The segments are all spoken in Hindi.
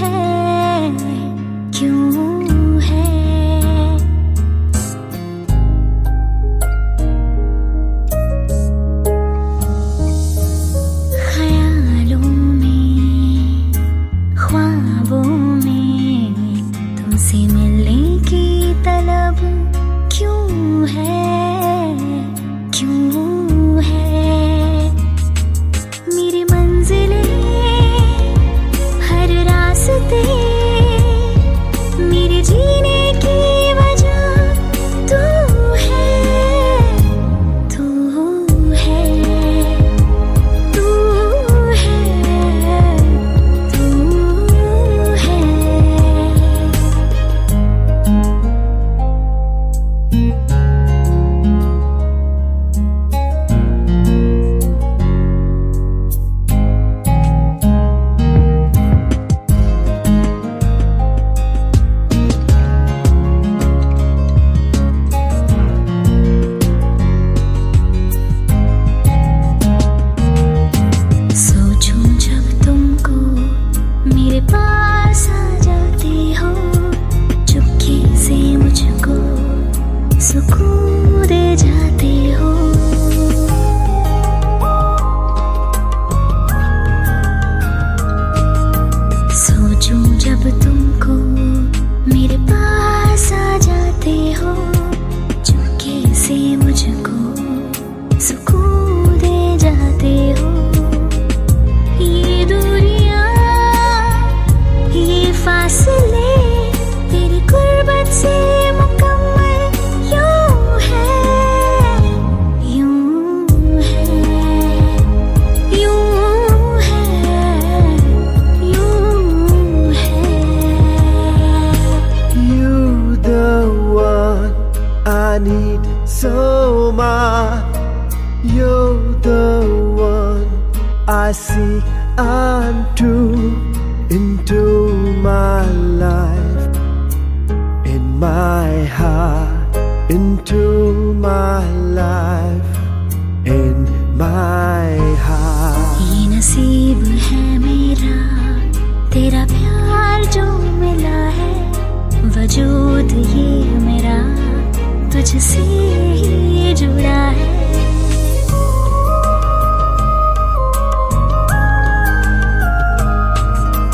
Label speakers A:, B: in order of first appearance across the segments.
A: है, क्यों है? ख्यालों में, ख्वाबों में तुमसे मिलने की तलब क्यों है, क्यों है? मेरी मंजिलें, हर रास्ते, मेरे जीने की वजह तू है, तू है, तू है, तू है। सोचूं जब तुमको मेरे पास आ जाते हो, चुपके से मुझको सुकून दे जाते हो। सोचूं जब तुमको मेरे पास आ जाते हो, चुपके से मुझको सुकून दे जाते हो। ये दूरियां, ये फासले तेरी गुर्बत से मुकम्मल यूं है, यूं है, यूं है, यूं है।
B: You the one I need so much. You're the one I seek unto into my life, in my heart, into my life, in my heart.
A: ये नसीब है मेरा, तेरा प्यार जो मिला है, वजूद ये मेरा तुझसे ही जुड़ा है।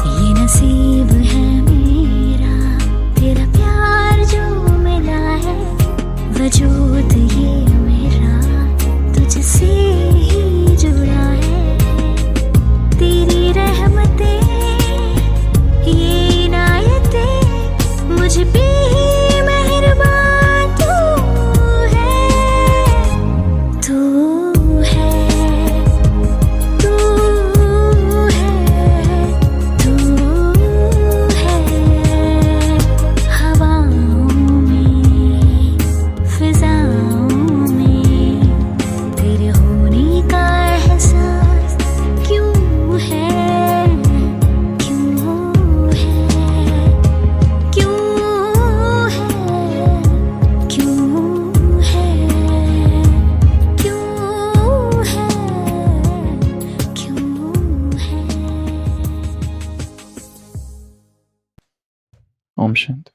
A: ये नसीब है मेरा, तेरा प्यार जो मिला है, वजूद ये मेरा तुझसे ही जुड़ा है। तेरी रहमतें, ये इनायतें मुझ पे ही मेहरबान तू है, तू है, तू है, तू है। हवाओं में, फिजाओं में तेरे होने का एहसास क्यों है, क्यों है, क्यों है, क्यों है, क्यों है, क्यों है?
C: ओम शांति।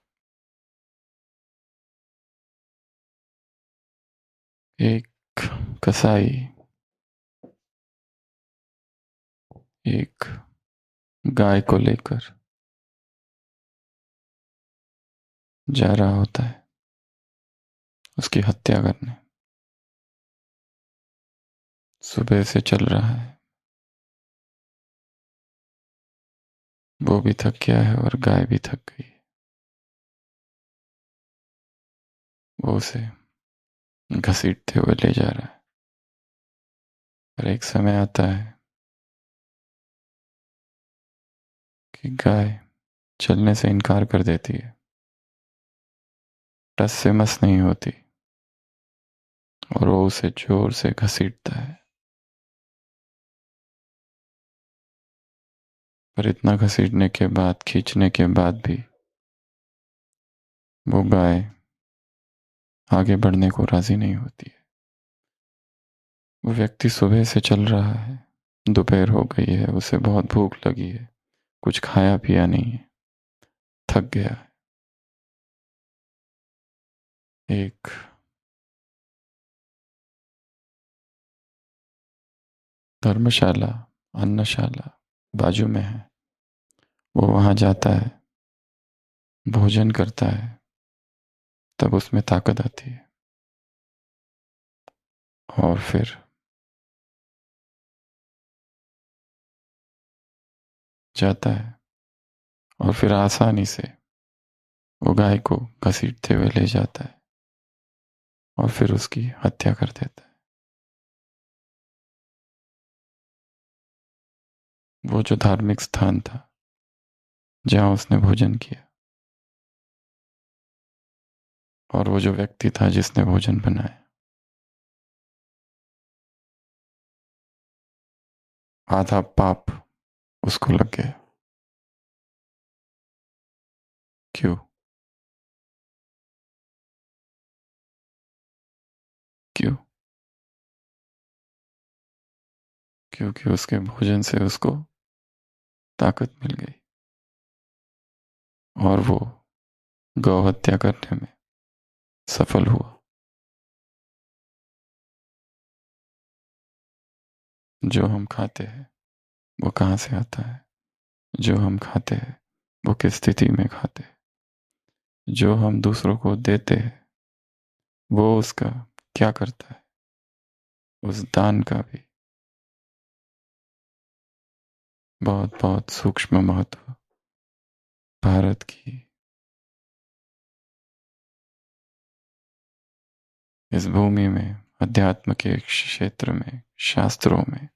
C: एक कसाई एक गाय को लेकर जा रहा होता है उसकी हत्या करने। सुबह से चल रहा है, वो भी थक गया है और गाय भी थक गई है। वो उसे घसीटते हुए ले जा रहा है, और एक समय आता है कि गाय चलने से इनकार कर देती है, टस से मस नहीं होती, और वो उसे जोर से घसीटता है। पर इतना घसीटने के बाद, खींचने के बाद भी वो गाय आगे बढ़ने को राजी नहीं होती है। वो व्यक्ति सुबह से चल रहा है, दोपहर हो गई है, उसे बहुत भूख लगी है, कुछ खाया पिया नहीं है, थक गया है। एक धर्मशाला, अन्नशाला बाजू में है। वो वहाँ जाता है, भोजन करता है, तब उसमें ताकत आती है। और फिर जाता है और फिर आसानी से वो गाय को घसीटते हुए ले जाता है और फिर उसकी हत्या कर देता है। वो जो धार्मिक स्थान था जहाँ उसने भोजन किया, और वो जो व्यक्ति था जिसने भोजन बनाया, आधा पाप उसको लग गया। क्यों? क्यों? क्योंकि उसके भोजन से उसको ताकत मिल गई और वो गौ हत्या करने में सफल हुआ। जो हम खाते हैं वो कहाँ से आता है? जो हम खाते हैं वो किस स्थिति में खाते हैं? जो हम दूसरों को देते हैं वो उसका क्या करता है? उस दान का भी बहुत बहुत सूक्ष्म महत्व भारत की इस भूमि में, अध्यात्म के क्षेत्र में, शास्त्रों में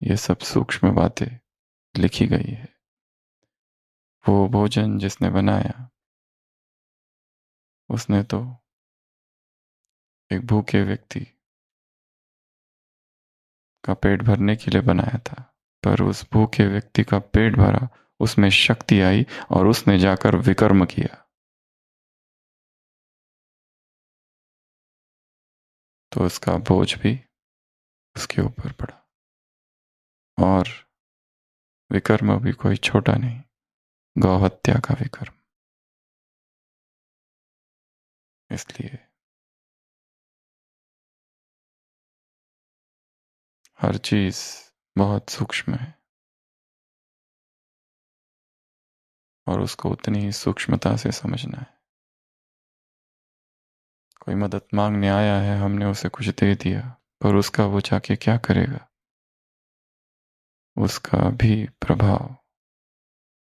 C: ये सब सूक्ष्म बातें लिखी गई है। वो भोजन जिसने बनाया उसने तो एक भूखे व्यक्ति का पेट भरने के लिए बनाया था, पर उस भूखे व्यक्ति का पेट भरा, उसमें शक्ति आई और उसने जाकर विकर्म किया, तो उसका बोझ भी उसके ऊपर पड़ा। और विकर्म भी कोई छोटा नहीं, गौ हत्या का विकर्म। इसलिए हर चीज बहुत सूक्ष्म है और उसको उतनी ही सूक्ष्मता से समझना है। कोई मदद मांगने आया है, हमने उसे कुछ दे दिया, पर उसका वो जाके क्या करेगा, उसका भी प्रभाव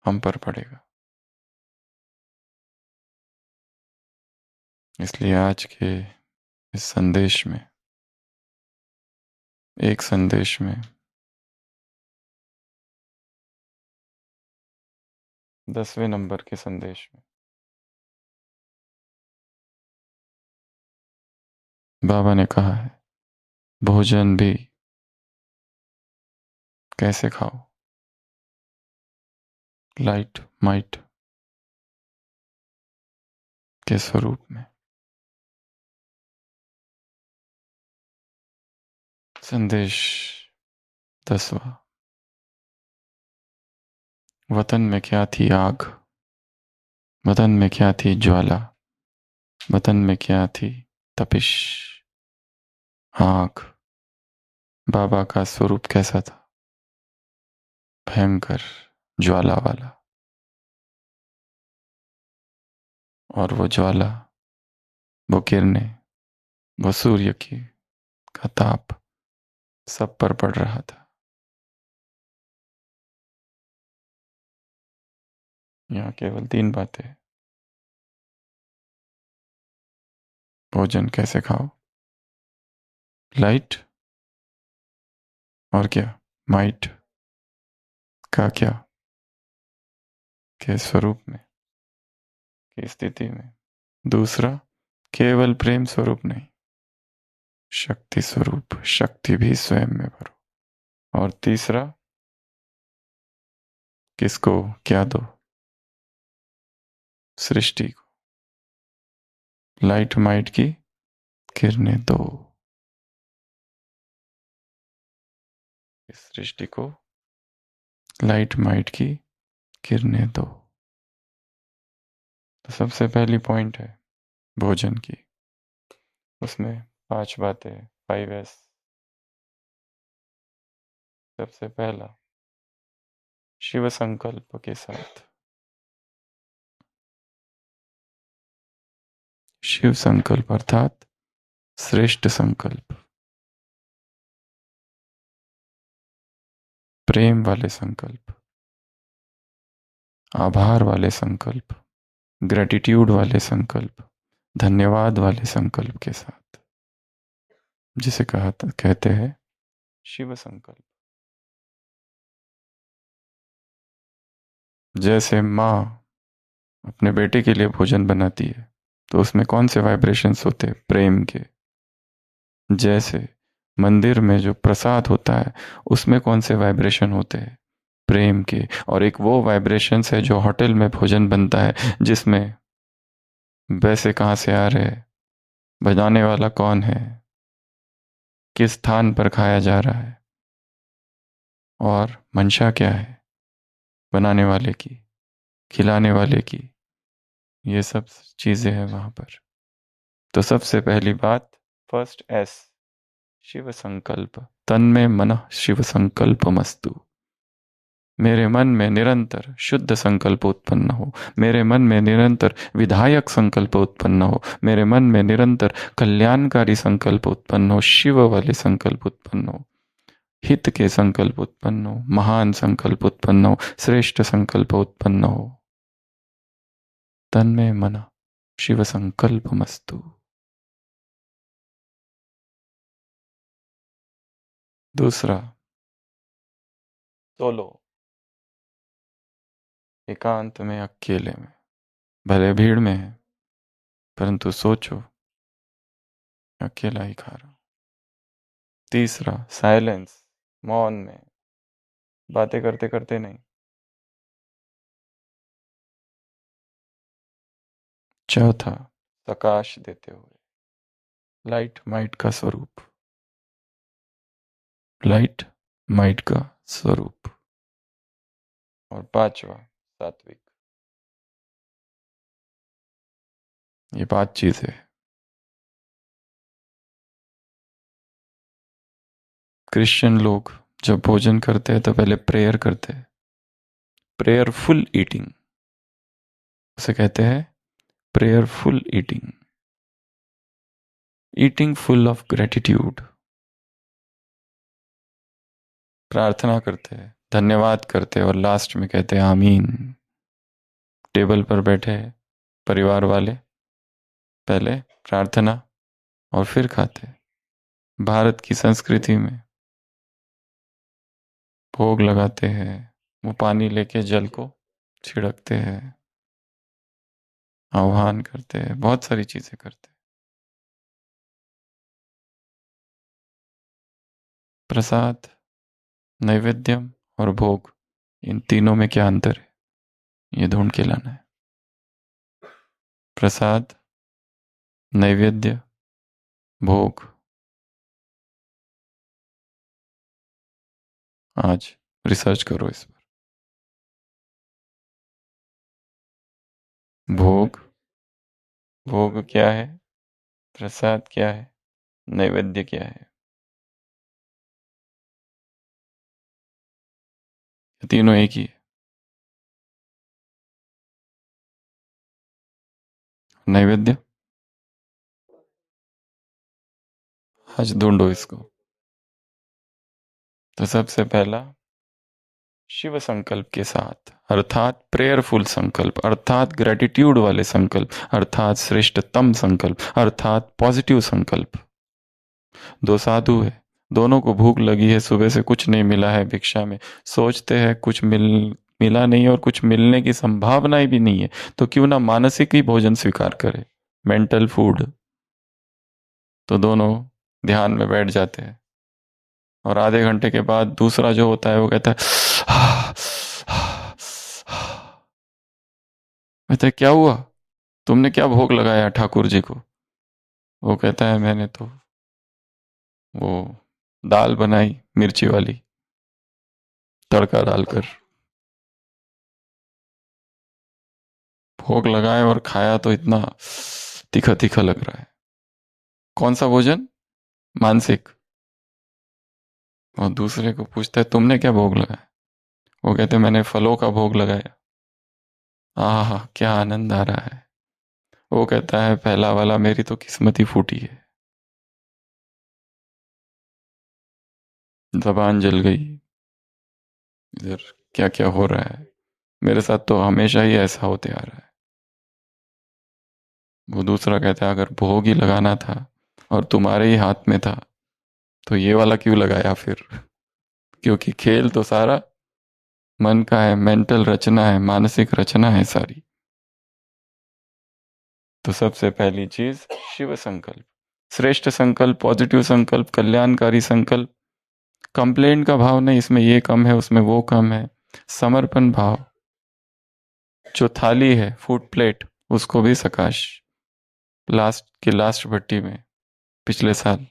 C: हम पर पड़ेगा। इसलिए आज के इस संदेश में, एक संदेश में 10वें नंबर के संदेश में बाबा ने कहा है, भोजन भी कैसे खाओ, लाइट माइट के स्वरूप में। संदेश 10वां, वतन में क्या थी आग, वतन में क्या थी ज्वाला, वतन में क्या थी तपिश, आग। बाबा का स्वरूप कैसा था? भयंकर ज्वाला वाला। और वो ज्वाला, वो किरणें, वो सूर्य की का ताप सब पर पड़ रहा था। यहाँ केवल 3 बातें। भोजन कैसे खाओ, लाइट, और क्या माइट का क्या, के स्वरूप में, की स्थिति में। दूसरा, केवल प्रेम स्वरूप नहीं, शक्ति स्वरूप, शक्ति भी स्वयं में भरो। और तीसरा, किसको क्या दो, सृष्टि को, लाइट माइट की किरणें दो, इस सृष्टि को लाइट माइट की गिरने दो। तो सबसे पहली पॉइंट है भोजन की, उसमें 5 बातें, 5S। सबसे पहला, शिव संकल्प के साथ। शिव संकल्प अर्थात श्रेष्ठ संकल्प, प्रेम वाले संकल्प, आभार वाले संकल्प, ग्रेटिट्यूड वाले संकल्प, धन्यवाद वाले संकल्प के साथ, जिसे कहते हैं शिव संकल्प। जैसे माँ अपने बेटे के लिए भोजन बनाती है तो उसमें कौन से वाइब्रेशंस होते हैं? प्रेम के। जैसे मंदिर में जो प्रसाद होता है उसमें कौन से वाइब्रेशन होते हैं? प्रेम के। और एक वो वाइब्रेशंस है जो होटल में भोजन बनता है, जिसमें पैसे कहाँ से आ रहे हैं, बजाने वाला कौन है, किस स्थान पर खाया जा रहा है, और मंशा क्या है बनाने वाले की, खिलाने वाले की। ये सब चीज़ें हैं वहाँ पर। तो सबसे पहली बात, फर्स्ट S, शिव संकल्प। तन्मे मनः शिव संकल्प मस्तु। मेरे मन में निरंतर शुद्ध संकल्प उत्पन्न हो, मेरे मन में निरंतर विधायक संकल्प उत्पन्न हो, मेरे मन में निरंतर कल्याणकारी संकल्प उत्पन्न हो, शिव वाले संकल्प उत्पन्न हो, हित के संकल्प उत्पन्न हो, महान संकल्प उत्पन्न हो, श्रेष्ठ संकल्प उत्पन्न हो। तन्मे मनः शिव संकल्प मस्तु। दूसरा, सोलो, एकांत में, अकेले में, भले भीड़ में है परंतु सोचो अकेला ही खा रहा हूं। तीसरा, साइलेंस, मौन में, बातें करते करते नहीं। चौथा, प्रकाश देते हुए, लाइट माइट का स्वरूप, लाइट माइट का स्वरूप। और पांचवा, सात्विक। ये 5 चीजें। क्रिश्चियन लोग जब भोजन करते हैं तो पहले प्रेयर करते हैं, प्रेयरफुल ईटिंग उसे कहते हैं, prayerful eating, eating full of gratitude. प्रार्थना करते हैं, धन्यवाद करते हैं, और लास्ट में कहते हैं आमीन। टेबल पर बैठे परिवार वाले पहले प्रार्थना और फिर खाते हैं। भारत की संस्कृति में भोग लगाते हैं, वो पानी लेके जल को छिड़कते हैं, आह्वान करते हैं, बहुत सारी चीजें करते हैं। प्रसाद, नैवेद्यम और भोग, इन तीनों में क्या अंतर है, ये ढूंढ के लाना है। प्रसाद, नैवेद्य, भोग। आज रिसर्च करो इस पर। भोग, भोग क्या है, प्रसाद क्या है, नैवेद्य क्या है, ये तीनों एक ही है। नैवेद्य, आज ढूंढो इसको। तो सबसे पहला, शिव संकल्प के साथ, अर्थात प्रेयरफुल संकल्प, अर्थात ग्रेटिट्यूड वाले संकल्प, अर्थात श्रेष्ठतम संकल्प, अर्थात पॉजिटिव संकल्प। 2 साधु है, दोनों को भूख लगी है, सुबह से कुछ नहीं मिला है भिक्षा में, सोचते हैं कुछ मिला नहीं और कुछ मिलने की संभावनाएं भी नहीं है, तो क्यों ना मानसिक ही भोजन स्वीकार करे, मेंटल फूड। तो दोनों ध्यान में बैठ जाते हैं, और आधे घंटे के बाद दूसरा जो होता है वो कहता है कहता है क्या हुआ, तुमने क्या भोग लगाया ठाकुर जी को? वो कहता है मैंने तो वो दाल बनाई मिर्ची वाली, तड़का डालकर। भोग लगाए और खाया तो इतना तीखा तीखा लग रहा है। कौन सा भोजन? मानसिक। और दूसरे को पूछता है तुमने क्या भोग लगाया? वो कहते मैंने फलों का भोग लगाया। आह क्या आनंद आ रहा है। वो कहता है पहला वाला मेरी तो किस्मत ही फूटी है। जबान जल गई। इधर क्या क्या हो रहा है। मेरे साथ तो हमेशा ही ऐसा होते आ रहा है। वो दूसरा कहता है अगर भोग ही लगाना था और तुम्हारे ही हाथ में था तो ये वाला क्यों लगाया फिर? क्योंकि खेल तो सारा मन का है, मेंटल रचना है, मानसिक रचना है सारी। तो सबसे पहली चीज शिव संकल्प, श्रेष्ठ संकल्प, पॉजिटिव संकल्प, कल्याणकारी संकल्प। कंप्लेंट का भाव नहीं, इसमें ये कम है उसमें वो कम है। समर्पण भाव। जो थाली है फूड प्लेट उसको भी सकाश। लास्ट भट्टी में पिछले साल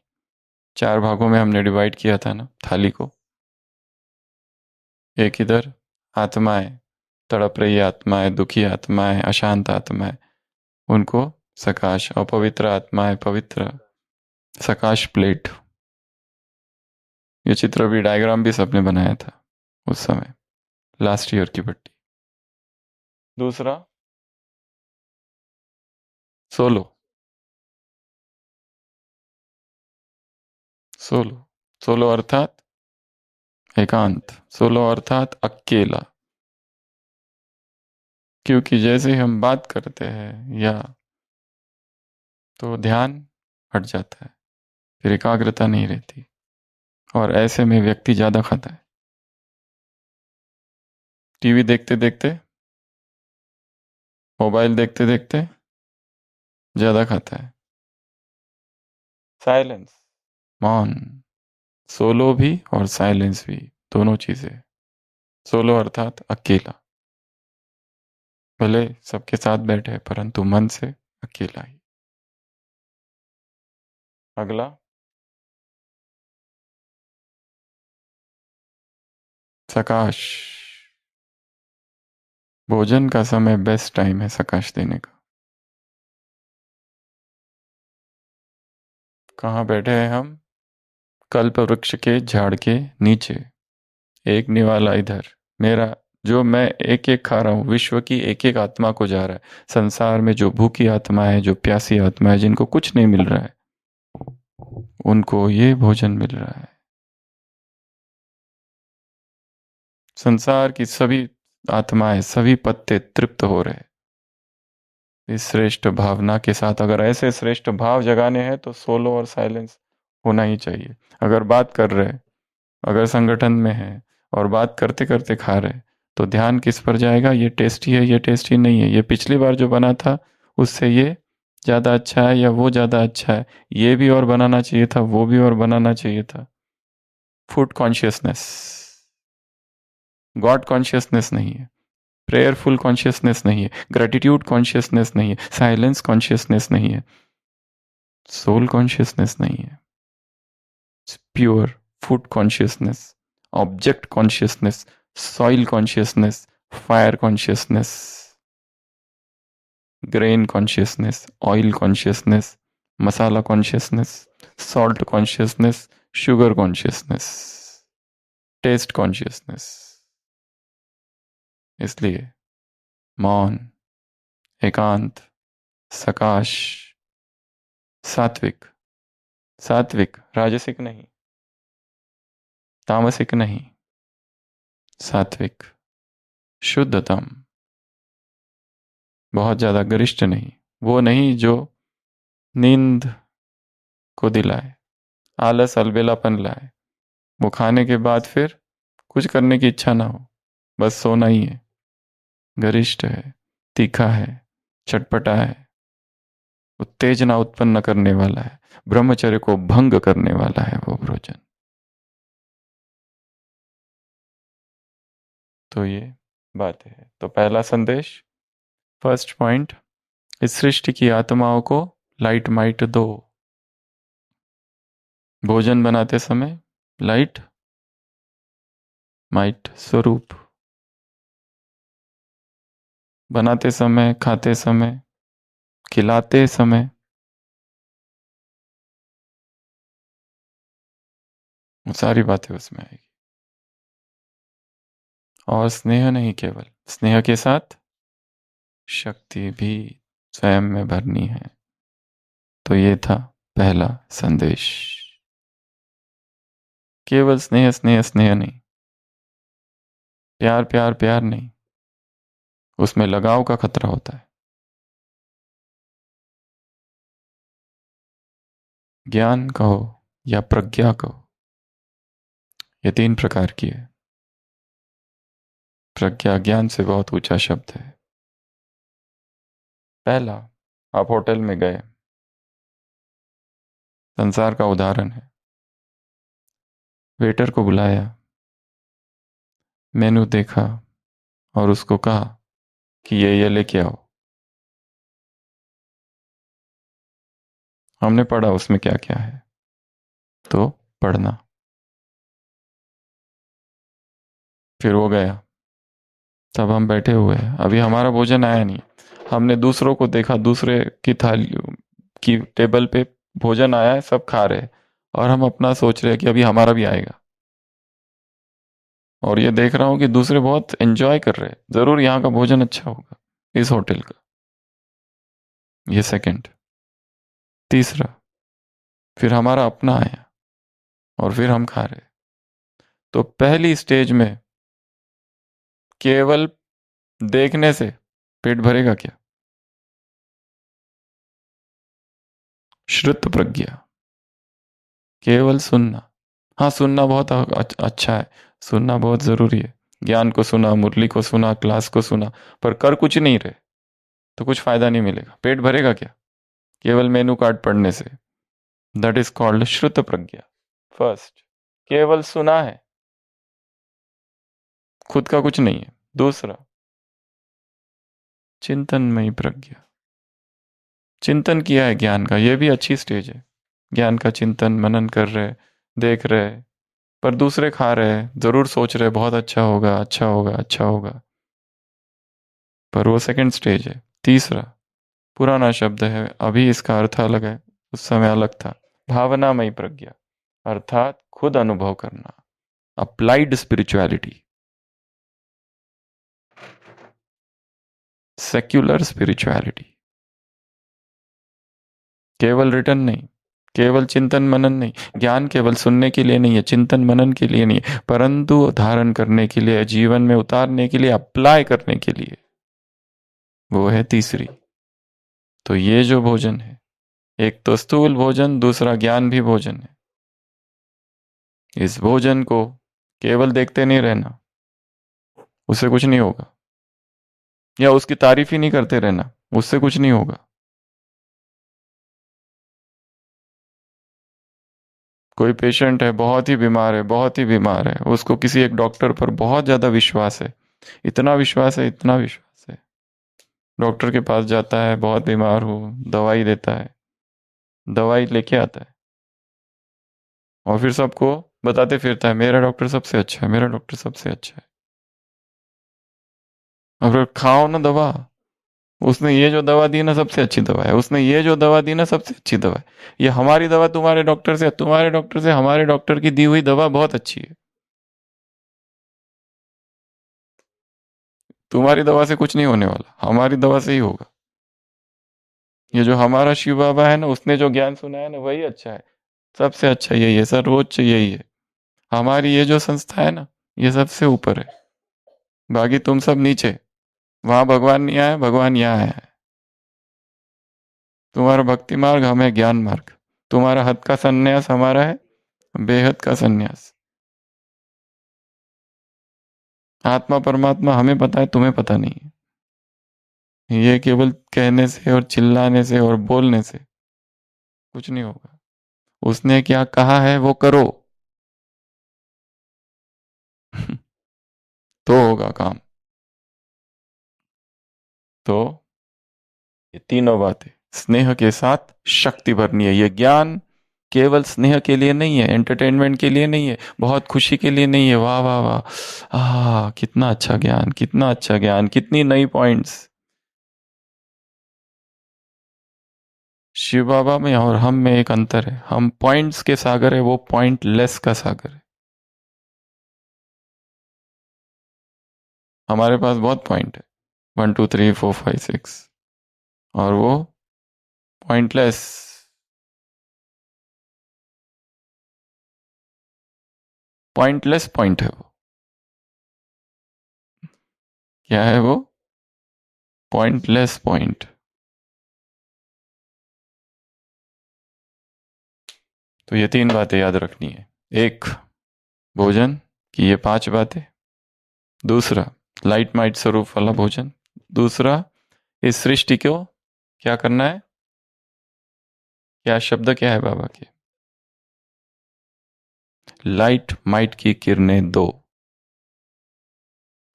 C: 4 भागों में हमने डिवाइड किया था ना थाली को। एक इधर आत्माएं, तड़प रही आत्माएं, दुखी आत्माएं, अशांत आत्माएं, उनको सकाश। अपवित्र आत्माएं पवित्र, सकाश प्लेट। ये चित्र भी, डायग्राम भी सबने बनाया था उस समय, लास्ट ईयर की भट्टी। दूसरा सोलो। सोलो, सोलो अर्थात एकांत, सोलो अर्थात अकेला। क्योंकि जैसे ही हम बात करते हैं या तो ध्यान हट जाता है, फिर एकाग्रता नहीं रहती, और ऐसे में व्यक्ति ज्यादा खाता है। टीवी देखते देखते, मोबाइल देखते देखते ज्यादा खाता है। साइलेंस, मौन, सोलो भी और साइलेंस भी, दोनों चीजें। सोलो अर्थात अकेला, भले सबके साथ बैठे परंतु मन से अकेला ही। अगला सकाश। भोजन का समय बेस्ट टाइम है सकाश देने का। कहाँ बैठे हैं हम? कल्प वृक्ष के झाड़ के नीचे। एक निवाला इधर, मेरा जो मैं एक एक खा रहा हूँ, विश्व की एक एक आत्मा को जा रहा है। संसार में जो भूखी आत्मा है, जो प्यासी आत्मा है, जिनको कुछ नहीं मिल रहा है, उनको ये भोजन मिल रहा है। संसार की सभी आत्माएं, सभी पत्ते तृप्त हो रहे। इस श्रेष्ठ भावना के साथ, अगर ऐसे श्रेष्ठ भाव जगाने हैं तो सोलो और साइलेंस होना ही चाहिए। अगर बात कर रहे, अगर संगठन में है और बात करते करते खा रहे, तो ध्यान किस पर जाएगा? ये टेस्टी है, ये टेस्टी नहीं है, ये पिछली बार जो बना था उससे ये ज़्यादा अच्छा है या वो ज़्यादा अच्छा है, ये भी और बनाना चाहिए था, वो भी और बनाना चाहिए था। फूड कॉन्शियसनेस, गॉड कॉन्शियसनेस नहीं है, प्रेयरफुल कॉन्शियसनेस नहीं है, ग्रेटिट्यूड कॉन्शियसनेस नहीं है, साइलेंस कॉन्शियसनेस नहीं है, सोल कॉन्शियसनेस नहीं है। Pure food consciousness, object consciousness, soil consciousness, fire consciousness, grain consciousness, oil consciousness, masala consciousness, salt consciousness, sugar consciousness, taste consciousness. इसलिए मौन, एकांत, सकाश, सात्विक। सात्विक राजसिक नहीं, तामसिक नहीं, सात्विक, शुद्धतम। बहुत ज्यादा गरिष्ठ नहीं, वो नहीं जो नींद को दिलाए, आलस अलबेलापन लाए, वो खाने के बाद फिर कुछ करने की इच्छा ना हो, बस सोना ही है। गरिष्ठ है, तीखा है, चटपटा है, उत्तेजना उत्पन्न करने वाला है, ब्रह्मचर्य को भंग करने वाला है वो भोजन। तो ये बात है। तो पहला संदेश, फर्स्ट पॉइंट, इस सृष्टि की आत्माओं को लाइट माइट दो। भोजन बनाते समय लाइट माइट स्वरूप बनाते समय, खाते समय, खिलाते समय, वो सारी बातें उसमें आएगी। और स्नेह नहीं, केवल स्नेह के साथ शक्ति भी स्वयं में भरनी है। तो ये था पहला संदेश। केवल स्नेह स्नेह स्नेह नहीं, प्यार प्यार प्यार नहीं, उसमें लगाव का खतरा होता है। ज्ञान कहो या प्रज्ञा कहो, ये 3 प्रकार की है। प्रज्ञा ज्ञान से बहुत ऊंचा शब्द है। पहला, आप होटल में गए, संसार का उदाहरण है, वेटर को बुलाया, मेनू देखा और उसको कहा कि ये लेके आओ। हमने पढ़ा उसमें क्या क्या है, तो पढ़ना। फिर वो गया, तब हम बैठे हुए हैं, अभी हमारा भोजन आया नहीं, हमने दूसरों को देखा, दूसरे की थाली की टेबल पे भोजन आया है, सब खा रहे हैं, और हम अपना सोच रहे हैं कि अभी हमारा भी आएगा। और ये देख रहा हूं कि दूसरे बहुत एंजॉय कर रहे हैं, जरूर यहाँ का भोजन अच्छा होगा, इस होटल का। ये सेकंड। तीसरा, फिर हमारा अपना आया और फिर हम खा रहे। तो पहली स्टेज में केवल देखने से पेट भरेगा क्या? श्रुत प्रज्ञा, केवल सुनना। हाँ, सुनना बहुत अच्छा है, सुनना बहुत जरूरी है। ज्ञान को सुना, मुरली को सुना, क्लास को सुना, पर कर कुछ नहीं रहे तो कुछ फायदा नहीं मिलेगा। पेट भरेगा क्या केवल मेनू कार्ड पढ़ने से? दैट इज कॉल्ड श्रुत प्रज्ञा। फर्स्ट, केवल सुना है, खुद का कुछ नहीं है। दूसरा, चिंतनमयी प्रज्ञा, चिंतन किया है ज्ञान का, यह भी अच्छी स्टेज है। ज्ञान का चिंतन मनन कर रहे, देख रहे, पर दूसरे खा रहे, जरूर सोच रहे बहुत अच्छा होगा, अच्छा होगा, अच्छा होगा, पर वो सेकंड स्टेज है। तीसरा, पुराना शब्द है, अभी इसका अर्थ अलग है, उस समय अलग था। भावनामयी प्रज्ञा, अर्थात खुद अनुभव करना, अप्लाइड स्पिरिचुअलिटी। सेक्युलर स्पिरिचुअलिटी, केवल रिटर्न नहीं, केवल चिंतन मनन नहीं, ज्ञान केवल सुनने के लिए नहीं है, चिंतन मनन के लिए नहीं है, परंतु धारण करने के लिए, जीवन में उतारने के लिए, अप्लाई करने के लिए, वो है तीसरी। तो ये जो भोजन है, एक तो स्थूल भोजन, दूसरा ज्ञान भी भोजन है। इस भोजन को केवल देखते नहीं रहना, उससे कुछ नहीं होगा, या उसकी तारीफ ही नहीं करते रहना, उससे कुछ नहीं होगा। कोई पेशेंट है, बहुत ही बीमार है, बहुत ही बीमार है, उसको किसी एक डॉक्टर पर बहुत ज्यादा विश्वास है, इतना विश्वास है, इतना विश्वास है, डॉक्टर के पास जाता है, बहुत बीमार हूं, दवाई देता है, दवाई लेके आता है, और फिर सबको बताते फिरता है मेरा डॉक्टर सबसे अच्छा है, मेरा डॉक्टर सबसे अच्छा है। और खाओ ना दवा, उसने ये जो दवा दी ना सबसे अच्छी दवा है, उसने ये जो दवा दी ना सबसे अच्छी दवा है, ये हमारी दवा तुम्हारे डॉक्टर से, तुम्हारे डॉक्टर से हमारे डॉक्टर की दी हुई दवा बहुत अच्छी है, तुम्हारी दवा से कुछ नहीं होने वाला, हमारी दवा से ही होगा। ये जो हमारा शिव बाबा है ना, उसने जो ज्ञान सुनाया ना, वही अच्छा है, सबसे अच्छा यही है, सर्वोच्च यही है। हमारी ये जो संस्था है ना, ये सबसे ऊपर है, बाकी तुम सब नीचे। वहां भगवान नहीं आया, भगवान यहाँ आया है। तुम्हारा भक्ति मार्ग, हमें ज्ञान मार्ग। तुम्हारा हद का संन्यास, हमारा है बेहद का संन्यास। आत्मा परमात्मा हमें पता है, तुम्हें पता नहीं है। ये केवल कहने से और चिल्लाने से और बोलने से कुछ नहीं होगा। उसने क्या कहा है वो करो तो होगा काम। तो ये तीनों बातें स्नेह के साथ शक्ति भरनी है। ये ज्ञान केवल स्नेह के लिए नहीं है, एंटरटेनमेंट के लिए नहीं है, बहुत खुशी के लिए नहीं है। वाह वाह वाह, कितना अच्छा ज्ञान, कितना अच्छा ज्ञान, कितनी नई पॉइंट्स। शिव बाबा में और हम में एक अंतर है, हम पॉइंट्स के सागर है, वो पॉइंटलेस का सागर है। हमारे पास बहुत पॉइंट है, 1 2 3 4 5 6, और वो पॉइंटलेस, पॉइंटलेस पॉइंट है वो। क्या है वो? Pointless point. तो ये 3 बातें याद रखनी है। एक, भोजन की ये 5 बातें। दूसरा, लाइट माइट स्वरूप वाला भोजन। दूसरा, इस सृष्टि को क्या करना है? क्या शब्द क्या है बाबा के? लाइट माइट की किरणें दो।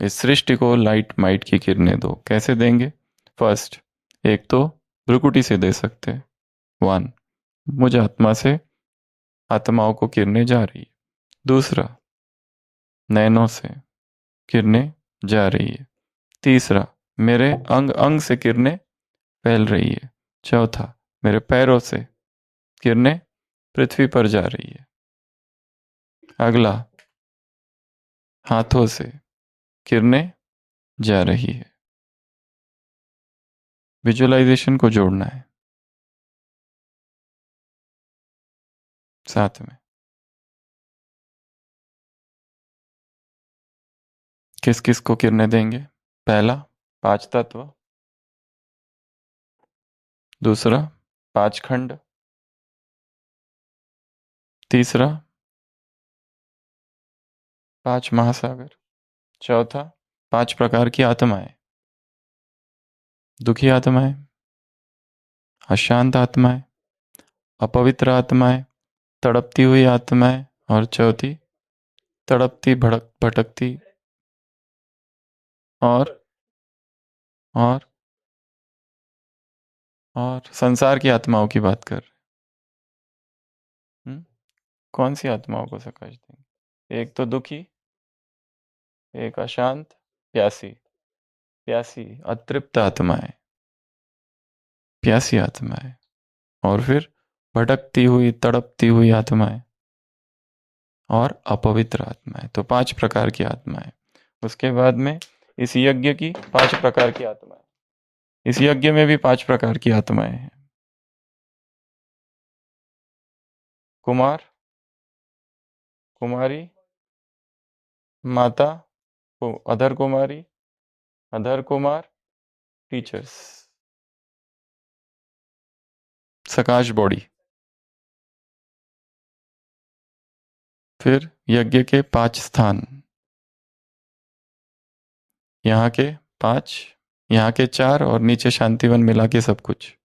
C: इस सृष्टि को लाइट माइट की किरणें दो। कैसे देंगे? फर्स्ट, एक तो भ्रुकुटी से दे सकते हैं। 1, मुझ आत्मा से आत्माओं को किरणें जा रही है। दूसरा, नयनों से किरणें जा रही है। तीसरा, मेरे अंग अंग से किरणें फैल रही है। चौथा, मेरे पैरों से किरणें पृथ्वी पर जा रही है। अगला, हाथों से किरणें जा रही है। विजुअलाइजेशन को जोड़ना है साथ में। किस किस को किरणें देंगे? पहला, 5 तत्व। दूसरा, 5 खंड। तीसरा, 5 महासागर। चौथा, 5 प्रकार की आत्माएं। दुखी आत्माएं, अशांत आत्माएं, अपवित्र आत्माएं, तड़पती हुई आत्माएं, और चौथी, तड़पती भटकती और और और संसार की आत्माओं की बात कर रहे हैं। कौन सी आत्माओं को सकाश देंगे? एक तो दुखी, एक अशांत, प्यासी। प्यासी, अतृप्त आत्माएं, प्यासी आत्माएं, और फिर भटकती हुई तड़पती हुई आत्माएं, और अपवित्र आत्माएं। तो 5 प्रकार की आत्माएं। उसके बाद में इस यज्ञ की 5 प्रकार की आत्माएं। इस यज्ञ में भी 5 प्रकार की आत्माएं हैं। कुमार, कुमारी, माता, अधर कुमारी, अधर कुमार, टीचर्स, सकाश बॉडी। फिर यज्ञ के 5 स्थान, यहाँ के 5, यहाँ के 4, और नीचे शांतिवन मिला के सब कुछ।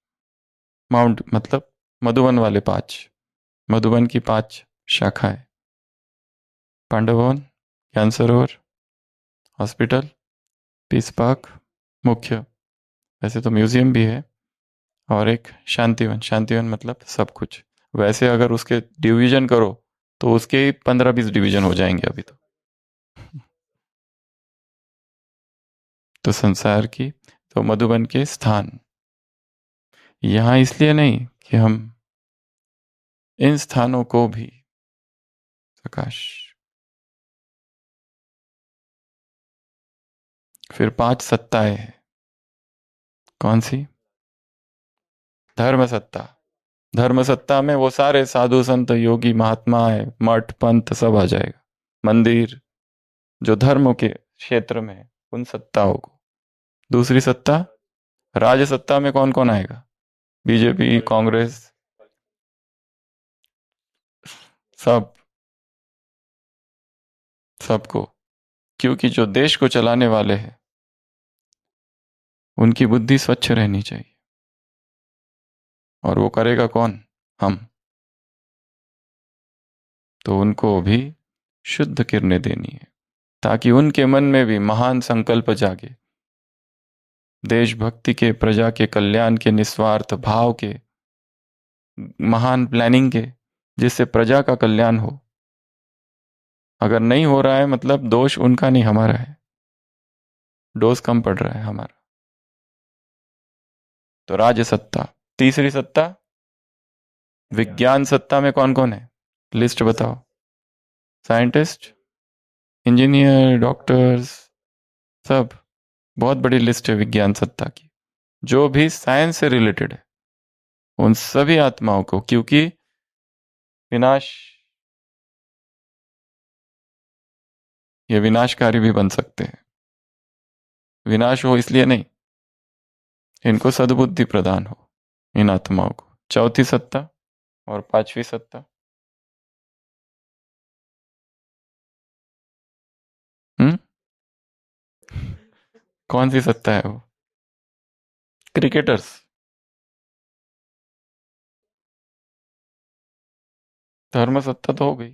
C: माउंट मतलब मधुवन वाले 5, मधुवन की 5 शाखाएं। पांडव भवन, ज्ञान सरोवर, हॉस्पिटल, पीस पार्क, मुख्य, वैसे तो म्यूजियम भी है, और एक शांतिवन। शांतिवन मतलब सब कुछ। वैसे अगर उसके डिवीजन करो तो उसके 15-20 डिवीजन हो जाएंगे अभी तो संसार की, तो मधुबन के स्थान यहां इसलिए नहीं कि हम इन स्थानों को भी प्रकाश। फिर 5 सत्ताएं हैं। कौन सी? धर्म सत्ता। धर्म सत्ता में वो सारे साधु संत योगी महात्माएं मठ पंथ सब आ जाएगा। मंदिर जो धर्म के क्षेत्र में है उन सत्ताओं को। दूसरी सत्ता, राज सत्ता में कौन कौन आएगा? बीजेपी, कांग्रेस, सब, सबको। क्योंकि जो देश को चलाने वाले हैं उनकी बुद्धि स्वच्छ रहनी चाहिए, और वो करेगा कौन? हम। तो उनको भी शुद्ध किरणें देनी है, ताकि उनके मन में भी महान संकल्प जागे, देशभक्ति के, प्रजा के कल्याण के, निस्वार्थ भाव के, महान प्लानिंग के, जिससे प्रजा का कल्याण हो। अगर नहीं हो रहा है मतलब दोष उनका नहीं हमारा है, डोज कम पड़ रहा है हमारा। तो राज सत्ता। तीसरी सत्ता विज्ञान सत्ता में कौन कौन है, लिस्ट बताओ। साइंटिस्ट, इंजीनियर, डॉक्टर्स, सब। बहुत बड़ी लिस्ट है विज्ञान सत्ता की, जो भी साइंस से रिलेटेड है उन सभी आत्माओं को, क्योंकि विनाश, ये विनाशकारी भी बन सकते हैं। विनाश हो इसलिए नहीं, इनको सद्बुद्धि प्रदान हो इन आत्माओं को। चौथी सत्ता और पांचवी सत्ता, हम्म, कौन सी सत्ता है वो? क्रिकेटर्स। धर्म सत्ता तो हो गई।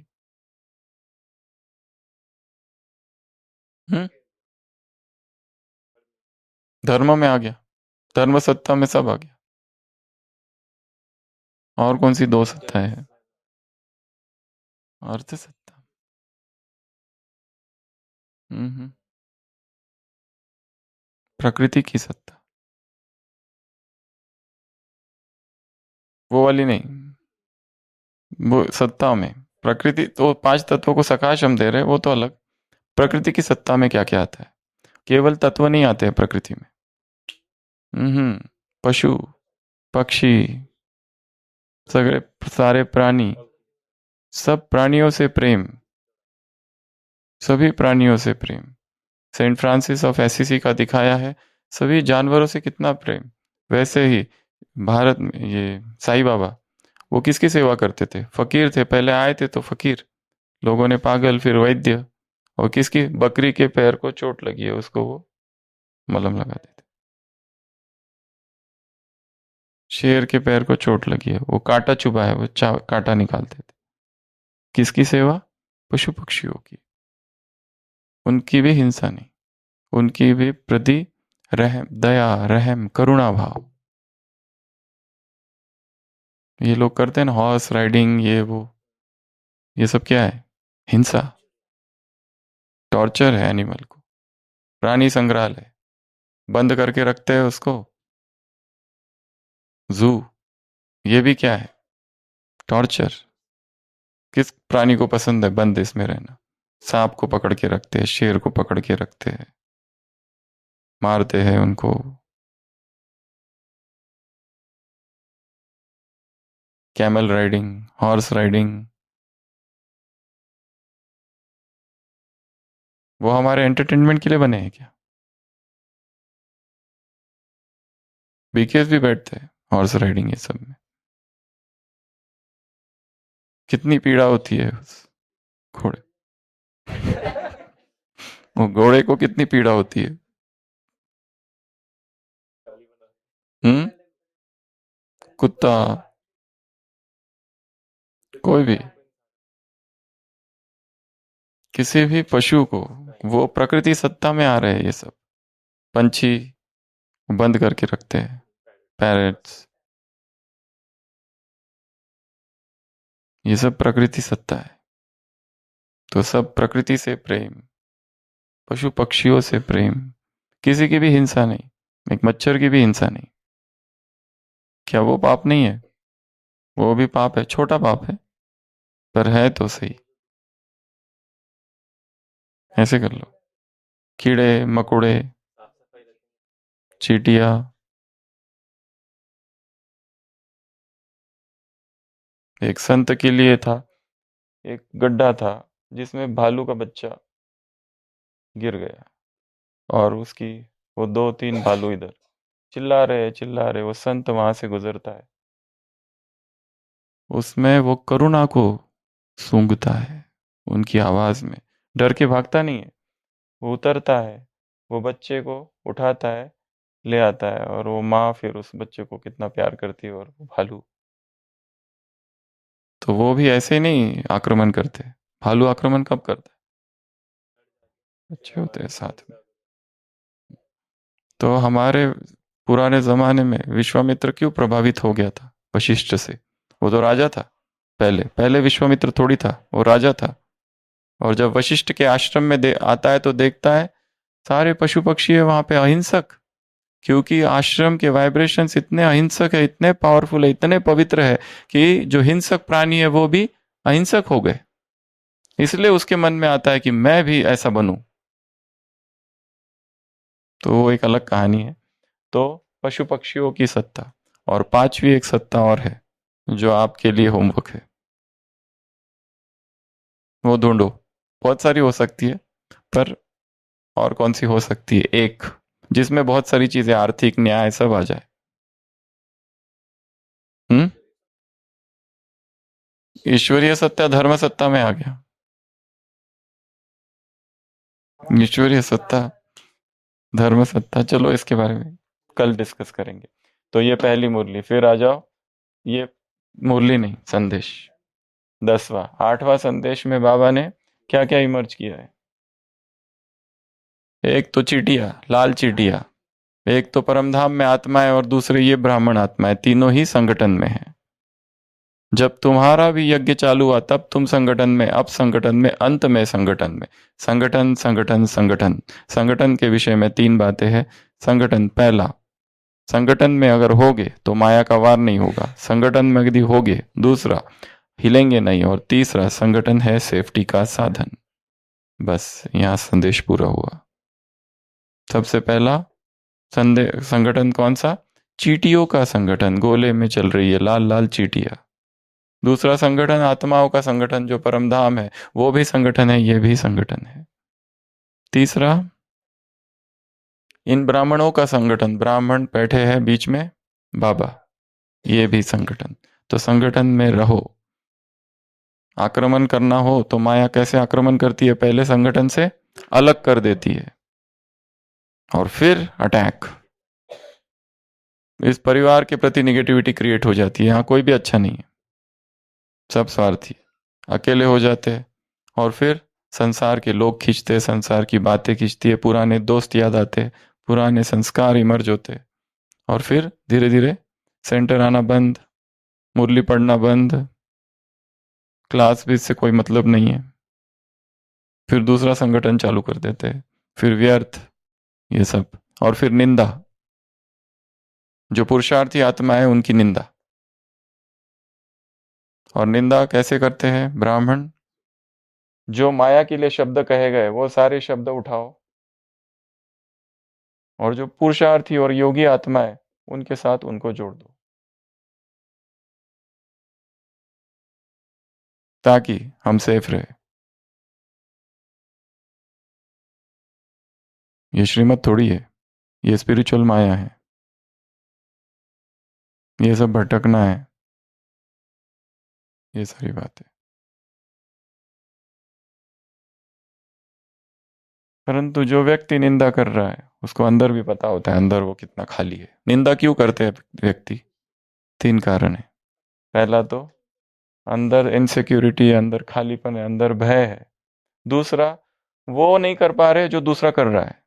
C: हम्म, धर्म में आ गया, धर्म सत्ता में सब आ गया। और कौन सी दो सत्ताएं हैं? अर्थ सत्ता। हम्म, प्रकृति की सत्ता, वो वाली नहीं, वो सत्ता में। प्रकृति तो पांच तत्वों को सकाश हम दे रहे हैं, वो तो अलग। प्रकृति की सत्ता में क्या क्या आता है? केवल तत्व नहीं आते हैं प्रकृति में। पशु, पक्षी, सगळे सारे प्राणी, सब प्राणियों से प्रेम, सभी प्राणियों से प्रेम। सेंट फ्रांसिस ऑफ एसिसी का दिखाया है सभी जानवरों से कितना प्रेम। वैसे ही भारत में ये साईं बाबा, वो किसकी सेवा करते थे? फकीर थे, पहले आए थे तो फकीर, लोगों ने पागल, फिर वैद्य। और किसकी? बकरी के पैर को चोट लगी है, उसको वो मलहम लगाते थे। शेर के पैर को चोट लगी है, वो कांटा चुभा है, वो कांटा निकालते थे। किसकी सेवा? पशु पक्षियों की। उनकी भी हिंसा नहीं, उनकी भी प्रति रहम, दया, रहम, करुणा भाव। ये लोग करते हैं ना हॉर्स राइडिंग, ये वो, ये सब क्या है? हिंसा, टॉर्चर है एनिमल को। प्राणी संग्रहालय बंद करके रखते हैं उसको, जू, ये भी क्या है? टॉर्चर। किस प्राणी को पसंद है बंद इसमें रहना? सांप को पकड़ के रखते हैं, शेर को पकड़ के रखते हैं, मारते हैं उनको। कैमल राइडिंग, हॉर्स राइडिंग, वो हमारे एंटरटेनमेंट के लिए बने हैं क्या? बीकेस भी बैठते हैं हॉर्स राइडिंग ये सब में। कितनी पीड़ा होती है उस घोड़े, वो घोड़े को कितनी पीड़ा होती है। हम्म, कुत्ता, कोई भी, किसी भी पशु को, वो प्रकृति सत्ता में आ रहे हैं। ये सब पंछी बंद करके रखते हैं, पैरेट्स, ये सब प्रकृति सत्ता है। तो सब प्रकृति से प्रेम, पशु पक्षियों से प्रेम, किसी की भी हिंसा नहीं, एक मच्छर की भी हिंसा नहीं। क्या वो पाप नहीं है? वो भी पाप है, छोटा पाप है, पर है तो सही। ऐसे कर लो, कीड़े मकोड़े, चींटियां। एक संत के लिए था, एक गड्ढा था जिसमें भालू का बच्चा गिर गया, और उसकी वो दो तीन भालू इधर चिल्ला रहे, वो संत वहां से गुजरता है, उसमें वो करुणा को सूंघता है, उनकी आवाज में। डर के भागता नहीं है, वो उतरता है, वो बच्चे को उठाता है, ले आता है, और वो माँ फिर उस बच्चे को कितना प्यार करती है, और वो भालू। तो वो भी ऐसे नहीं आक्रमण करते। भालू आक्रमण कब करता है? बच्चे होते हैं साथ में। तो हमारे पुराने जमाने में विश्वामित्र क्यों प्रभावित हो गया था वशिष्ठ से? वो तो राजा था, पहले पहले विश्वामित्र थोड़ी था, वो राजा था। और जब वशिष्ठ के आश्रम में आता है तो देखता है सारे पशु पक्षी है वहां पे अहिंसक। क्योंकि आश्रम के वाइब्रेशंस इतने अहिंसक है, इतने पावरफुल है, इतने पवित्र है कि जो हिंसक प्राणी है वो भी अहिंसक हो गए। इसलिए उसके मन में आता है कि मैं भी ऐसा बनूं। तो वो एक अलग कहानी है। तो पशु पक्षियों की सत्ता, और पांचवी एक सत्ता और है जो आपके लिए होमवर्क है, वो ढूंढो। बहुत सारी हो सकती है, पर और कौन सी हो सकती है? एक जिसमें बहुत सारी चीजें, आर्थिक, न्याय सब आ जाए। हम्म। ईश्वरीय सत्ता धर्म सत्ता में आ गया। ईश्वरीय सत्ता, धर्म सत्ता, चलो इसके बारे में कल डिस्कस करेंगे। तो ये पहली मुरली, फिर आ जाओ, ये मुरली नहीं, संदेश 10वां। 8वां संदेश में बाबा ने क्या क्या इमर्ज किया है? एक तो चीटिया, लाल चीटिया, एक तो परमधाम में आत्मा है, और दूसरे ये ब्राह्मण आत्मा है, तीनों ही संगठन में है। जब तुम्हारा भी यज्ञ चालू हुआ तब तुम संगठन में, अब संगठन में, अंत में संगठन में। संगठन संगठन संगठन। संगठन के विषय में 3 बातें हैं। संगठन, पहला, संगठन में अगर होगे तो माया का वार नहीं होगा। संगठन में यदि होगे, दूसरा, हिलेंगे नहीं, और तीसरा, संगठन है सेफ्टी का साधन। बस यहाँ संदेश पूरा हुआ। सबसे पहला संगठन कौन सा? चीटियों का संगठन, गोले में चल रही है लाल लाल चीटियां। दूसरा संगठन आत्माओं का संगठन जो परमधाम है, वो भी संगठन है, ये भी संगठन है। तीसरा, इन ब्राह्मणों का संगठन, ब्राह्मण बैठे हैं बीच में बाबा, ये भी संगठन। तो संगठन में रहो। आक्रमण करना हो तो माया कैसे आक्रमण करती है? पहले संगठन से अलग कर देती है और फिर अटैक। इस परिवार के प्रति निगेटिविटी क्रिएट हो जाती है। यहाँ कोई भी अच्छा नहीं है, सब स्वार्थी, अकेले हो जाते हैं, और फिर संसार के लोग खींचते, संसार की बातें खींचती है, पुराने दोस्त याद आते, पुराने संस्कार इमर्ज होते, और फिर धीरे धीरे सेंटर आना बंद, मुरली पढ़ना बंद, क्लास भी इससे कोई मतलब नहीं है। फिर दूसरा संगठन चालू कर देते हैं, फिर व्यर्थ ये सब, और फिर निंदा, जो पुरुषार्थी आत्मा है उनकी निंदा। और निंदा कैसे करते हैं ब्राह्मण? जो माया के लिए शब्द कहे गए वो सारे शब्द उठाओ, और जो पुरुषार्थी और योगी आत्मा है उनके साथ उनको जोड़ दो, ताकि हम सेफ रहे। ये श्रीमत थोड़ी है, ये स्पिरिचुअल माया है, ये सब भटकना है, ये सारी बात है। परंतु जो व्यक्ति निंदा कर रहा है उसको अंदर भी पता होता है अंदर वो कितना खाली है। निंदा क्यों करते हैं व्यक्ति? 3 कारण है। पहला तो अंदर इनसिक्योरिटी है, अंदर खालीपन है, अंदर भय है। दूसरा, वो नहीं कर पा रहे जो दूसरा कर रहा है,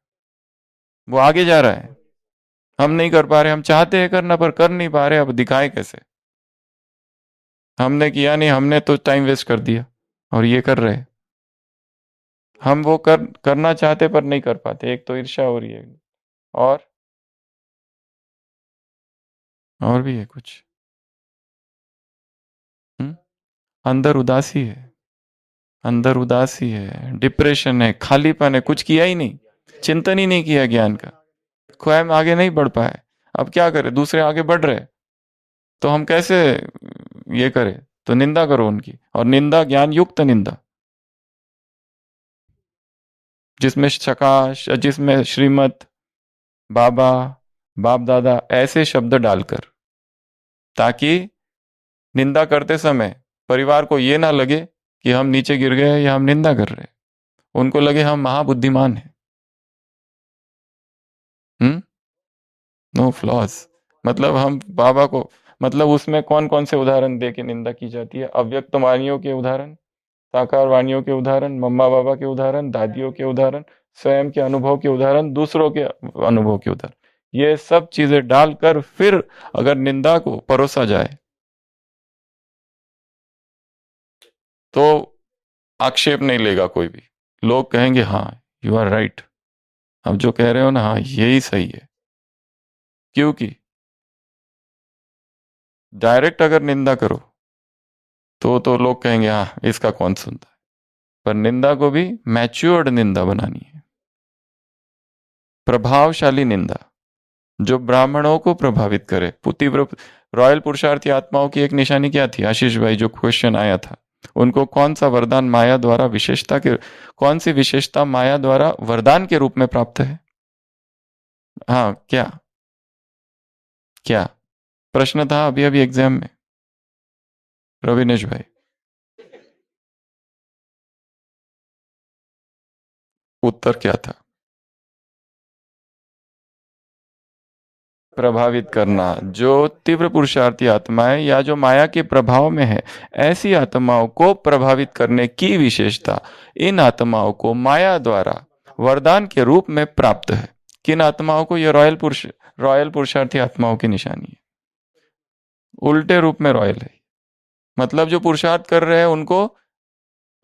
C: वो आगे जा रहा है, हम नहीं कर पा रहे, हम चाहते हैं करना पर कर नहीं पा रहे, अब दिखाएं कैसे? हमने किया नहीं, हमने तो टाइम वेस्ट कर दिया, और ये कर रहे, हम वो करना चाहते पर नहीं कर पाते। एक तो ईर्ष्या हो रही है, और भी है कुछ। हम्म? अंदर उदासी है, अंदर उदासी है, डिप्रेशन है, खालीपन है, कुछ किया ही नहीं, चिंतन ही नहीं किया ज्ञान का, स्वयं आगे नहीं बढ़ पाए। अब क्या करें? दूसरे आगे बढ़ रहे, तो हम कैसे ये करें? तो निंदा करो उनकी, और निंदा ज्ञान युक्त निंदा, जिसमें शकाश, जिसमें श्रीमत, बाबा, बाप दादा ऐसे शब्द डालकर, ताकि निंदा करते समय परिवार को ये ना लगे कि हम नीचे गिर गए या हम निंदा कर रहे, उनको लगे हम महाबुद्धिमान हैं। नो फ्लॉज, मतलब हम बाबा को, मतलब उसमें कौन कौन से उदाहरण दे के निंदा की जाती है? अव्यक्त वाणियों के उदाहरण, साकार वाणियों के उदाहरण, मम्मा बाबा के उदाहरण, दादियों के उदाहरण, स्वयं के अनुभव के उदाहरण, दूसरों के अनुभव के उदाहरण, ये सब चीजें डालकर फिर अगर निंदा को परोसा जाए तो आक्षेप नहीं लेगा कोई भी। लोग कहेंगे हाँ यू आर राइट, अब जो कह रहे हो ना, हाँ यही सही है। क्योंकि डायरेक्ट अगर निंदा करो तो लोग कहेंगे हाँ इसका कौन सुनता है, पर निंदा को भी मैच्योर्ड निंदा बनानी है, प्रभावशाली निंदा जो ब्राह्मणों को प्रभावित करे। तीव्र रॉयल पुरुषार्थी आत्माओं की एक निशानी क्या थी आशीष भाई, जो क्वेश्चन आया था, उनको कौन सा वरदान माया द्वारा विशेषता के, कौन सी विशेषता माया द्वारा वरदान के रूप में प्राप्त है? हाँ क्या क्या प्रश्न था अभी अभी एग्जाम में रविनेश भाई? उत्तर क्या था? प्रभावित करना। जो तीव्र पुरुषार्थी आत्माएं या जो माया के प्रभाव में है, ऐसी आत्माओं को प्रभावित करने की विशेषता इन आत्माओं को माया द्वारा वरदान के रूप में प्राप्त है। किन आत्माओं को? ये रॉयल पुरुषार्थी आत्माओं की निशानी है। उल्टे रूप में रॉयल है, मतलब जो पुरुषार्थ कर रहे हैं उनको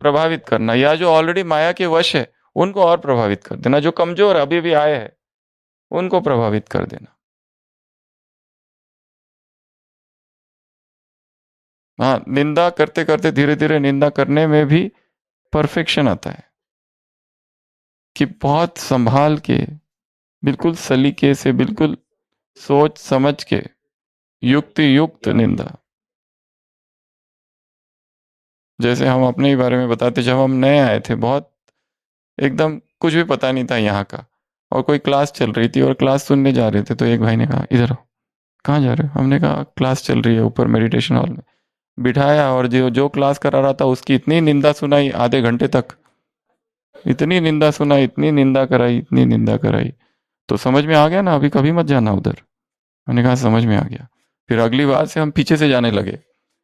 C: प्रभावित करना, या जो ऑलरेडी माया के वश है उनको और प्रभावित कर देना, जो कमजोर अभी भी आए हैं उनको प्रभावित कर देना। हाँ, निंदा करते करते धीरे धीरे निंदा करने में भी परफेक्शन आता है कि बहुत संभाल के, बिल्कुल सलीके से, बिल्कुल सोच समझ के, युक्ति युक्त निंदा। जैसे हम अपने ही बारे में बताते, जब हम नए आए थे, बहुत एकदम कुछ भी पता नहीं था यहाँ का, और कोई क्लास चल रही थी और क्लास सुनने जा रहे थे, तो एक भाई ने कहा इधर आओ। कहाँ जा रहे हो? हमने कहा क्लास चल रही है ऊपर मेडिटेशन हॉल में। बिठाया और जो क्लास करा रहा था उसकी इतनी निंदा सुनाई आधे घंटे तक, इतनी निंदा सुनाई, इतनी निंदा कराई, इतनी निंदा कराई, तो समझ में आ गया ना अभी कभी मत जाना उधर। मैंने कहा समझ में आ गया। फिर अगली बार से हम पीछे से जाने लगे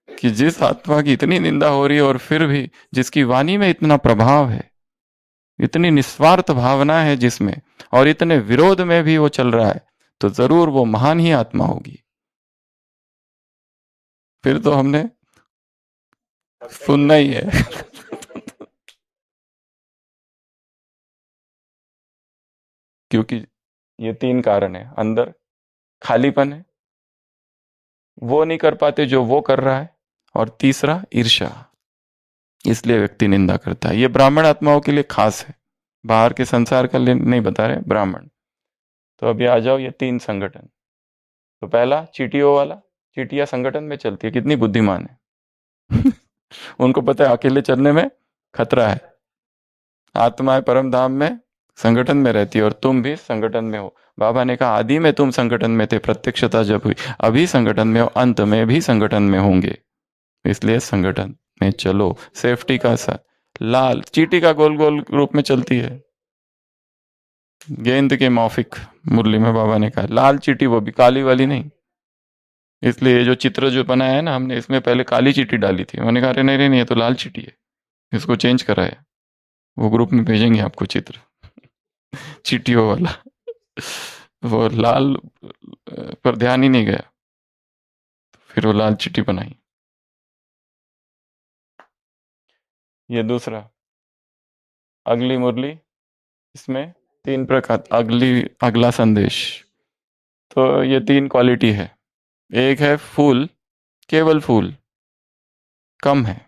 C: कि जिस आत्मा की इतनी निंदा हो रही है और फिर भी जिसकी वाणी में इतना प्रभाव है, इतनी निस्वार्थ भावना है जिसमें, और इतने विरोध में भी वो चल रहा है, तो जरूर वो महान ही आत्मा होगी। फिर तो हमने सुनना ही है। क्योंकि ये तीन कारण है, अंदर खालीपन है, वो नहीं कर पाते जो वो कर रहा है, और तीसरा ईर्ष्या, इसलिए व्यक्ति निंदा करता है। ये ब्राह्मण आत्माओं के लिए खास है, बाहर के संसार का नहीं बता रहे, ब्राह्मण। तो अभी आ जाओ ये तीन संगठन। तो पहला चीटियों वाला, चीटियां संगठन में चलती है, कितनी बुद्धिमान है। उनको पता है अकेले चलने में खतरा है। आत्माएं परम धाम में संगठन में रहती है, और तुम भी संगठन में हो। बाबा ने कहा आदि में तुम संगठन में थे, प्रत्यक्षता जब हुई, अभी संगठन में हो, अंत में भी संगठन में होंगे, इसलिए संगठन में चलो। सेफ्टी का साथ लाल चीटी का गोल गोल रूप में चलती है, गेंद के मौफिक मुरली में बाबा ने कहा लाल चीटी, वो भी काली वाली नहीं। इसलिए ये जो चित्र जो बनाया है ना हमने, इसमें पहले काली चीटी डाली थी, मैंने कहा अरे नहीं नहीं, ये तो लाल चीटी है, इसको चेंज कराया। वो ग्रुप में भेजेंगे आपको चित्र चीटियों वाला। वो लाल पर ध्यान ही नहीं गया, फिर वो लाल चीटी बनाई। ये दूसरा अगली मुरली, इसमें तीन प्रकार, अगला संदेश। तो ये तीन क्वालिटी है। एक है फूल, केवल फूल कम है।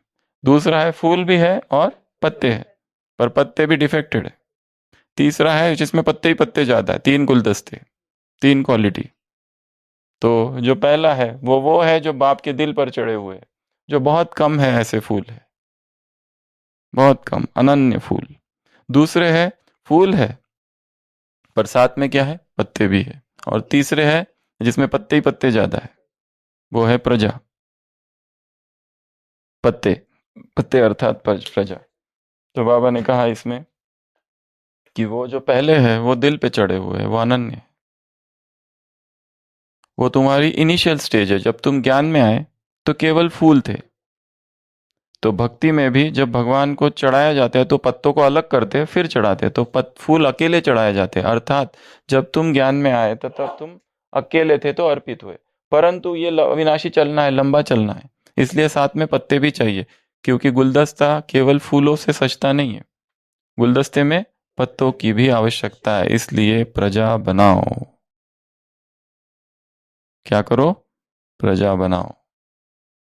C: दूसरा है फूल भी है और पत्ते हैं, पर पत्ते भी डिफेक्टेड है। तीसरा है जिसमें पत्ते ही पत्ते ज्यादा है, तीन गुलदस्ते, तीन क्वालिटी। तो जो पहला है वो है जो बाप के दिल पर चढ़े हुए, जो बहुत कम है, ऐसे फूल है, बहुत कम, अनन्य फूल। दूसरे है फूल है पर साथ में क्या है, पत्ते भी है। और तीसरे है जिसमें पत्ते ही पत्ते ज्यादा है, वो है प्रजा, पत्ते, पत्ते अर्थात प्रजा। तो बाबा ने कहा इसमें कि वो जो पहले है वो दिल पे चढ़े हुए है, वो अनन्य है, वो तुम्हारी इनिशियल स्टेज है। जब तुम ज्ञान में आए तो केवल फूल थे। तो भक्ति में भी जब भगवान को चढ़ाया जाता है तो पत्तों को अलग करते फिर चढ़ाते, तो फूल अकेले चढ़ाए जाते। अर्थात जब तुम ज्ञान में आए तो तब तुम अकेले थे तो अर्पित हुए, परंतु ये अविनाशी चलना है, लंबा चलना है, इसलिए साथ में पत्ते भी चाहिए। क्योंकि गुलदस्ता केवल फूलों से सजता नहीं है, गुलदस्ते में पत्तों की भी आवश्यकता है, इसलिए प्रजा बनाओ। क्या करो? प्रजा बनाओ।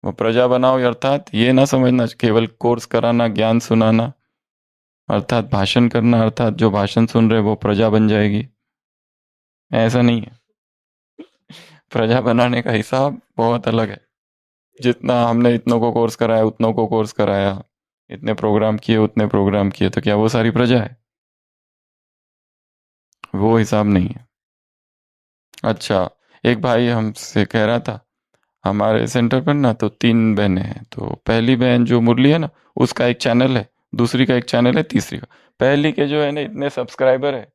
C: वो प्रजा बनाओ अर्थात ये ना समझना केवल कोर्स कराना, ज्ञान सुनाना, अर्थात भाषण करना, अर्थात जो भाषण सुन रहे वो प्रजा बन जाएगी, ऐसा नहीं है। प्रजा बनाने का हिसाब बहुत अलग है। जितना हमने इतनों को कोर्स कराया, उतनों को कोर्स कराया, इतने प्रोग्राम किए, उतने प्रोग्राम किए, तो क्या वो सारी प्रजा है? वो हिसाब नहीं है। अच्छा, एक भाई हमसे कह रहा था, हमारे सेंटर पर ना तो 3 बहनें हैं। तो पहली बहन जो मुरली है ना, उसका एक चैनल है, दूसरी का एक चैनल है, तीसरी का। पहली के जो है ना इतने सब्सक्राइबर है,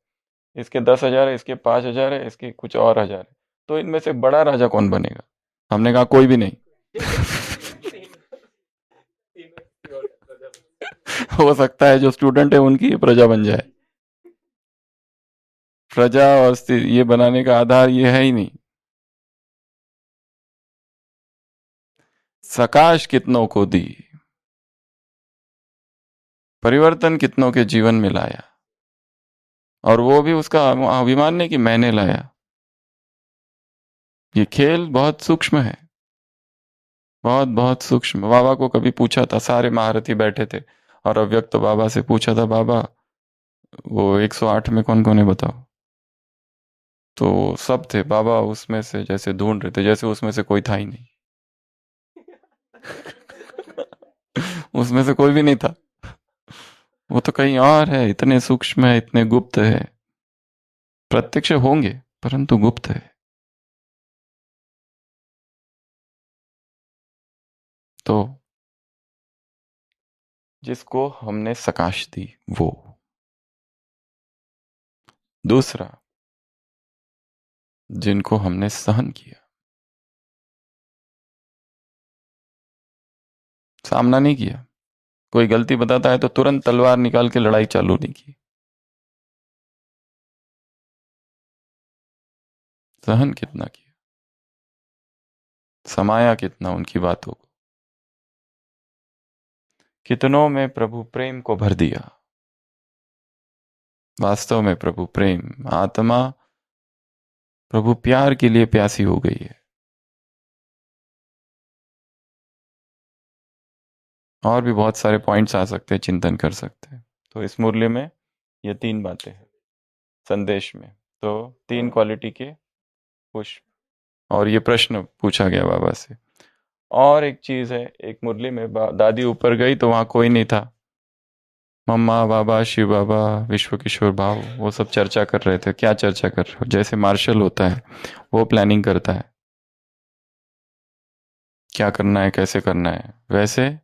C: इसके 10,000 है, इसके 5,000 है, इसके कुछ और हजार है। तो इनमें से बड़ा राजा कौन बनेगा? हमने कहा कोई भी नहीं। हो सकता है जो स्टूडेंट है उनकी प्रजा बन जाए। प्रजा और ये बनाने का आधार ये है ही नहीं। सकाश कितनों को दी, परिवर्तन कितनों के जीवन में लाया, और वो भी उसका अभिमान नहीं कि मैंने लाया। ये खेल बहुत सूक्ष्म है, बहुत बहुत सूक्ष्म। बाबा को कभी पूछा था, सारे महारथी बैठे थे और अव्यक्त तो बाबा से पूछा था, बाबा वो 108 में कौन कौन है बताओ? तो सब थे। बाबा उसमें से जैसे ढूंढ रहे थे, जैसे उसमें से कोई था ही नहीं। उसमें से कोई भी नहीं था। वो तो कहीं और है, इतने सूक्ष्म है, इतने गुप्त है। प्रत्यक्ष होंगे परंतु गुप्त है। तो जिसको हमने सकाश दी वो। दूसरा, जिनको हमने सहन किया, सामना नहीं किया। कोई गलती बताता है तो तुरंत तलवार निकाल के लड़ाई चालू नहीं की, सहन कितना किया, समाया कितना उनकी बातों को, कितनों में प्रभु प्रेम को भर दिया। वास्तव में प्रभु प्रेम, आत्मा प्रभु प्यार के लिए प्यासी हो गई है। और भी बहुत सारे पॉइंट्स आ सकते हैं, चिंतन कर सकते हैं। तो इस मुरली में ये 3 बातें हैं संदेश में। तो 3 क्वालिटी के पुष्प, और ये प्रश्न पूछा गया बाबा से। और एक चीज है, एक मुरली में दादी ऊपर गई तो वहां कोई नहीं था। मम्मा, बाबा, शिव बाबा, विश्व किशोर भाव, वो सब चर्चा कर रहे थे। क्या चर्चा कर रहे हो? जैसे मार्शल होता है, वो प्लानिंग करता है क्या करना है, कैसे करना है, वैसे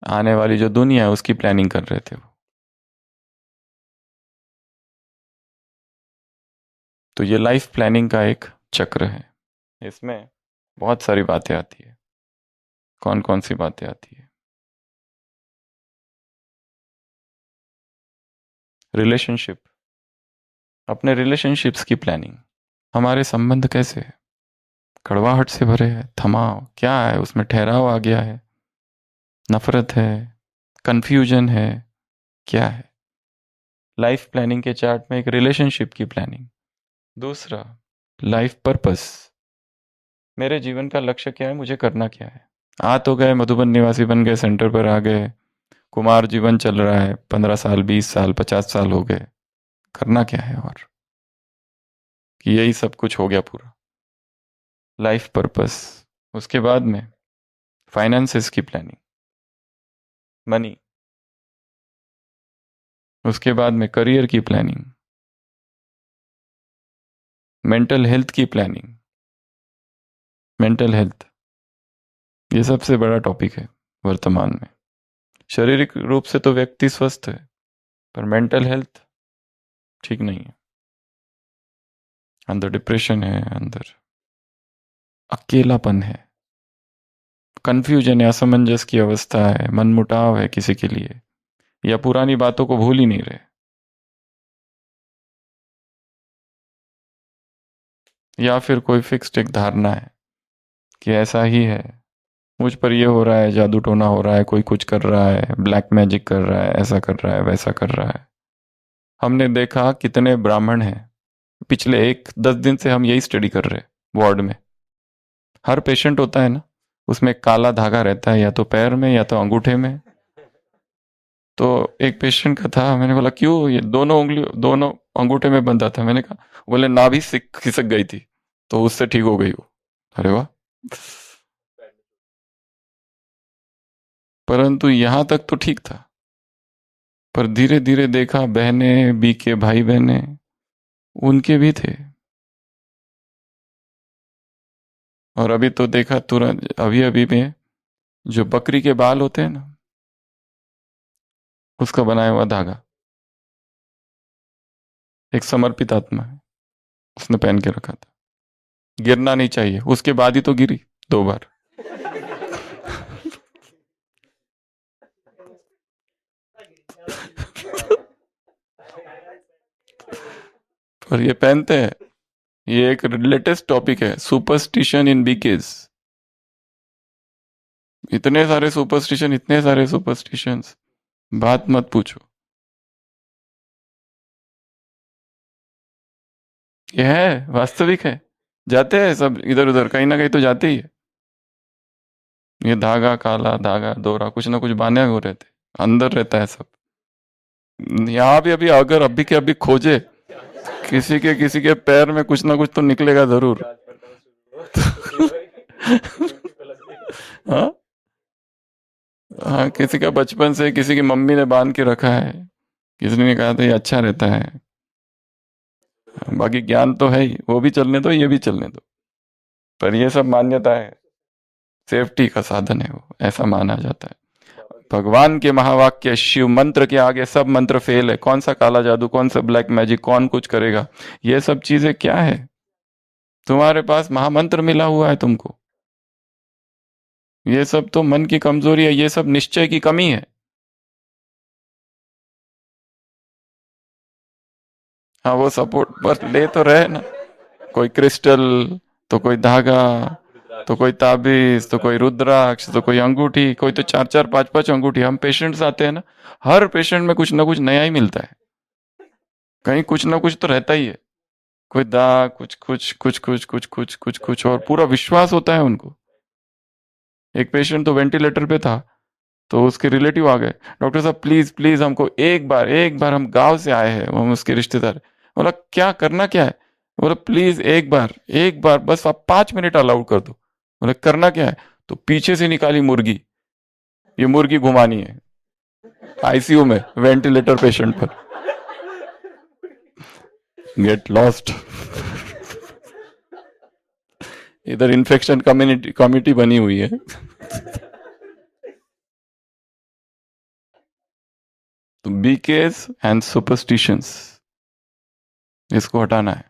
C: आने वाली जो दुनिया है उसकी प्लानिंग कर रहे थे वो। तो ये लाइफ प्लानिंग का एक चक्र है। इसमें बहुत सारी बातें आती है। कौन कौन सी बातें आती है? रिलेशनशिप, अपने रिलेशनशिप्स की प्लानिंग। हमारे संबंध कैसे है? कड़वाहट से भरे है, थमाव क्या है उसमें, ठहराव आ गया है, नफरत है, कंफ्यूजन है, क्या है? लाइफ प्लानिंग के चार्ट में एक रिलेशनशिप की प्लानिंग। दूसरा, लाइफ पर्पस, मेरे जीवन का लक्ष्य क्या है, मुझे करना क्या है। आ तो गए, मधुबन निवासी बन गए, सेंटर पर आ गए, कुमार जीवन चल रहा है, 15 साल, 20 साल, 50 साल हो गए, करना क्या है? और कि यही सब कुछ हो गया पूरा, लाइफ पर्पस। उसके बाद में फाइनेंसेस की प्लानिंग, मनी। उसके बाद में करियर की प्लानिंग, मेंटल हेल्थ की प्लानिंग। मेंटल हेल्थ ये सबसे बड़ा टॉपिक है वर्तमान में। शारीरिक रूप से तो व्यक्ति स्वस्थ है, पर मेंटल हेल्थ ठीक नहीं है। अंदर डिप्रेशन है, अंदर अकेलापन है, कंफ्यूजन है, असमंजस की अवस्था है, मनमुटाव है किसी के लिए, या पुरानी बातों को भूल ही नहीं रहे, या फिर कोई फिक्स्ड एक धारणा है कि ऐसा ही है, मुझ पर ये हो रहा है, जादू टोना हो रहा है, कोई कुछ कर रहा है, ब्लैक मैजिक कर रहा है, ऐसा कर रहा है, वैसा कर रहा है। हमने देखा कितने ब्राह्मण हैं, पिछले 10 दिन से हम यही स्टडी कर रहे हैं वार्ड में। हर पेशेंट होता है ना, उसमें एक काला धागा रहता है, या तो पैर में या तो अंगूठे में। तो एक पेशेंट का था, मैंने बोला क्यों, ये दोनों उंगली दोनों अंगूठे में बंधा था। मैंने कहा, बोले नाभि खिसक गई थी तो उससे ठीक हो गई वो। अरे वाह। परंतु यहां तक तो ठीक था, पर धीरे धीरे देखा बहने बी के भाई बहने उनके भी थे। और अभी तो देखा तुरंत अभी अभी में जो बकरी के बाल होते हैं ना, उसका बनाया हुआ धागा, एक समर्पित आत्मा है, उसने पहन के रखा था। गिरना नहीं चाहिए, उसके बाद ही तो गिरी 2 बार। और ये पहनते हैं। ये एक लेटेस्ट टॉपिक है, सुपरस्टिशन इन बीकेज। इतने सारे सुपरस्टिशन, इतने सारे सुपरस्टिशंस, बात मत पूछो। ये है, वास्तविक है। जाते हैं सब इधर उधर, कहीं ना कहीं तो जाते ही है। ये धागा, काला धागा, दोरा, कुछ ना कुछ बांधे हो रहते, अंदर रहता है सब। यहाँ भी अभी अगर अभी के अभी खोजे, किसी के पैर में कुछ ना कुछ तो निकलेगा जरूर। हाँ, हाँ, किसी का बचपन से किसी की मम्मी ने बांध के रखा है, किसी ने कहा था ये अच्छा रहता है। बाकी ज्ञान तो है ही, वो भी चलने दो, ये भी चलने दो। पर ये सब मान्यता है, सेफ्टी का साधन है वो, ऐसा माना जाता है। भगवान के महावाक्य शिव मंत्र के आगे सब मंत्र फेल है। कौन सा काला जादू, कौन सा ब्लैक मैजिक, कौन कुछ करेगा, ये सब चीजें क्या है? तुम्हारे पास महामंत्र मिला हुआ है तुमको। ये सब तो मन की कमजोरी है, ये सब निश्चय की कमी है। हाँ, वो सपोर्ट पर ले तो रहे ना, कोई क्रिस्टल, तो कोई धागा, तो कोई ताबीज, तो कोई रुद्राक्ष, तो कोई अंगूठी, कोई तो 4 4 5 5 अंगूठी। हम पेशेंट्स आते हैं ना, हर पेशेंट में कुछ ना कुछ नया ही मिलता है, कहीं कुछ ना कुछ तो रहता ही है। कोई दाग, कुछ कुछ कुछ कुछ कुछ कुछ कुछ कुछ, और पूरा विश्वास होता है उनको। एक पेशेंट तो वेंटिलेटर पे था, तो उसके रिलेटिव आ गए, डॉक्टर साहब प्लीज प्लीज हमको एक बार, हम गांव से आए हैं, हम उसके रिश्तेदार। बोला क्या करना क्या है? बोला प्लीज एक बार बस आप 5 मिनट अलाउड कर दो। बोले करना क्या है? तो पीछे से निकाली मुर्गी, ये मुर्गी घुमानी है आईसीयू में वेंटिलेटर पेशेंट पर। Get lost. इधर इन्फेक्शन कम्युनिटी कमिटी बनी हुई है। तो बीकेस एंड सुपरस्टिशंस, इसको हटाना है।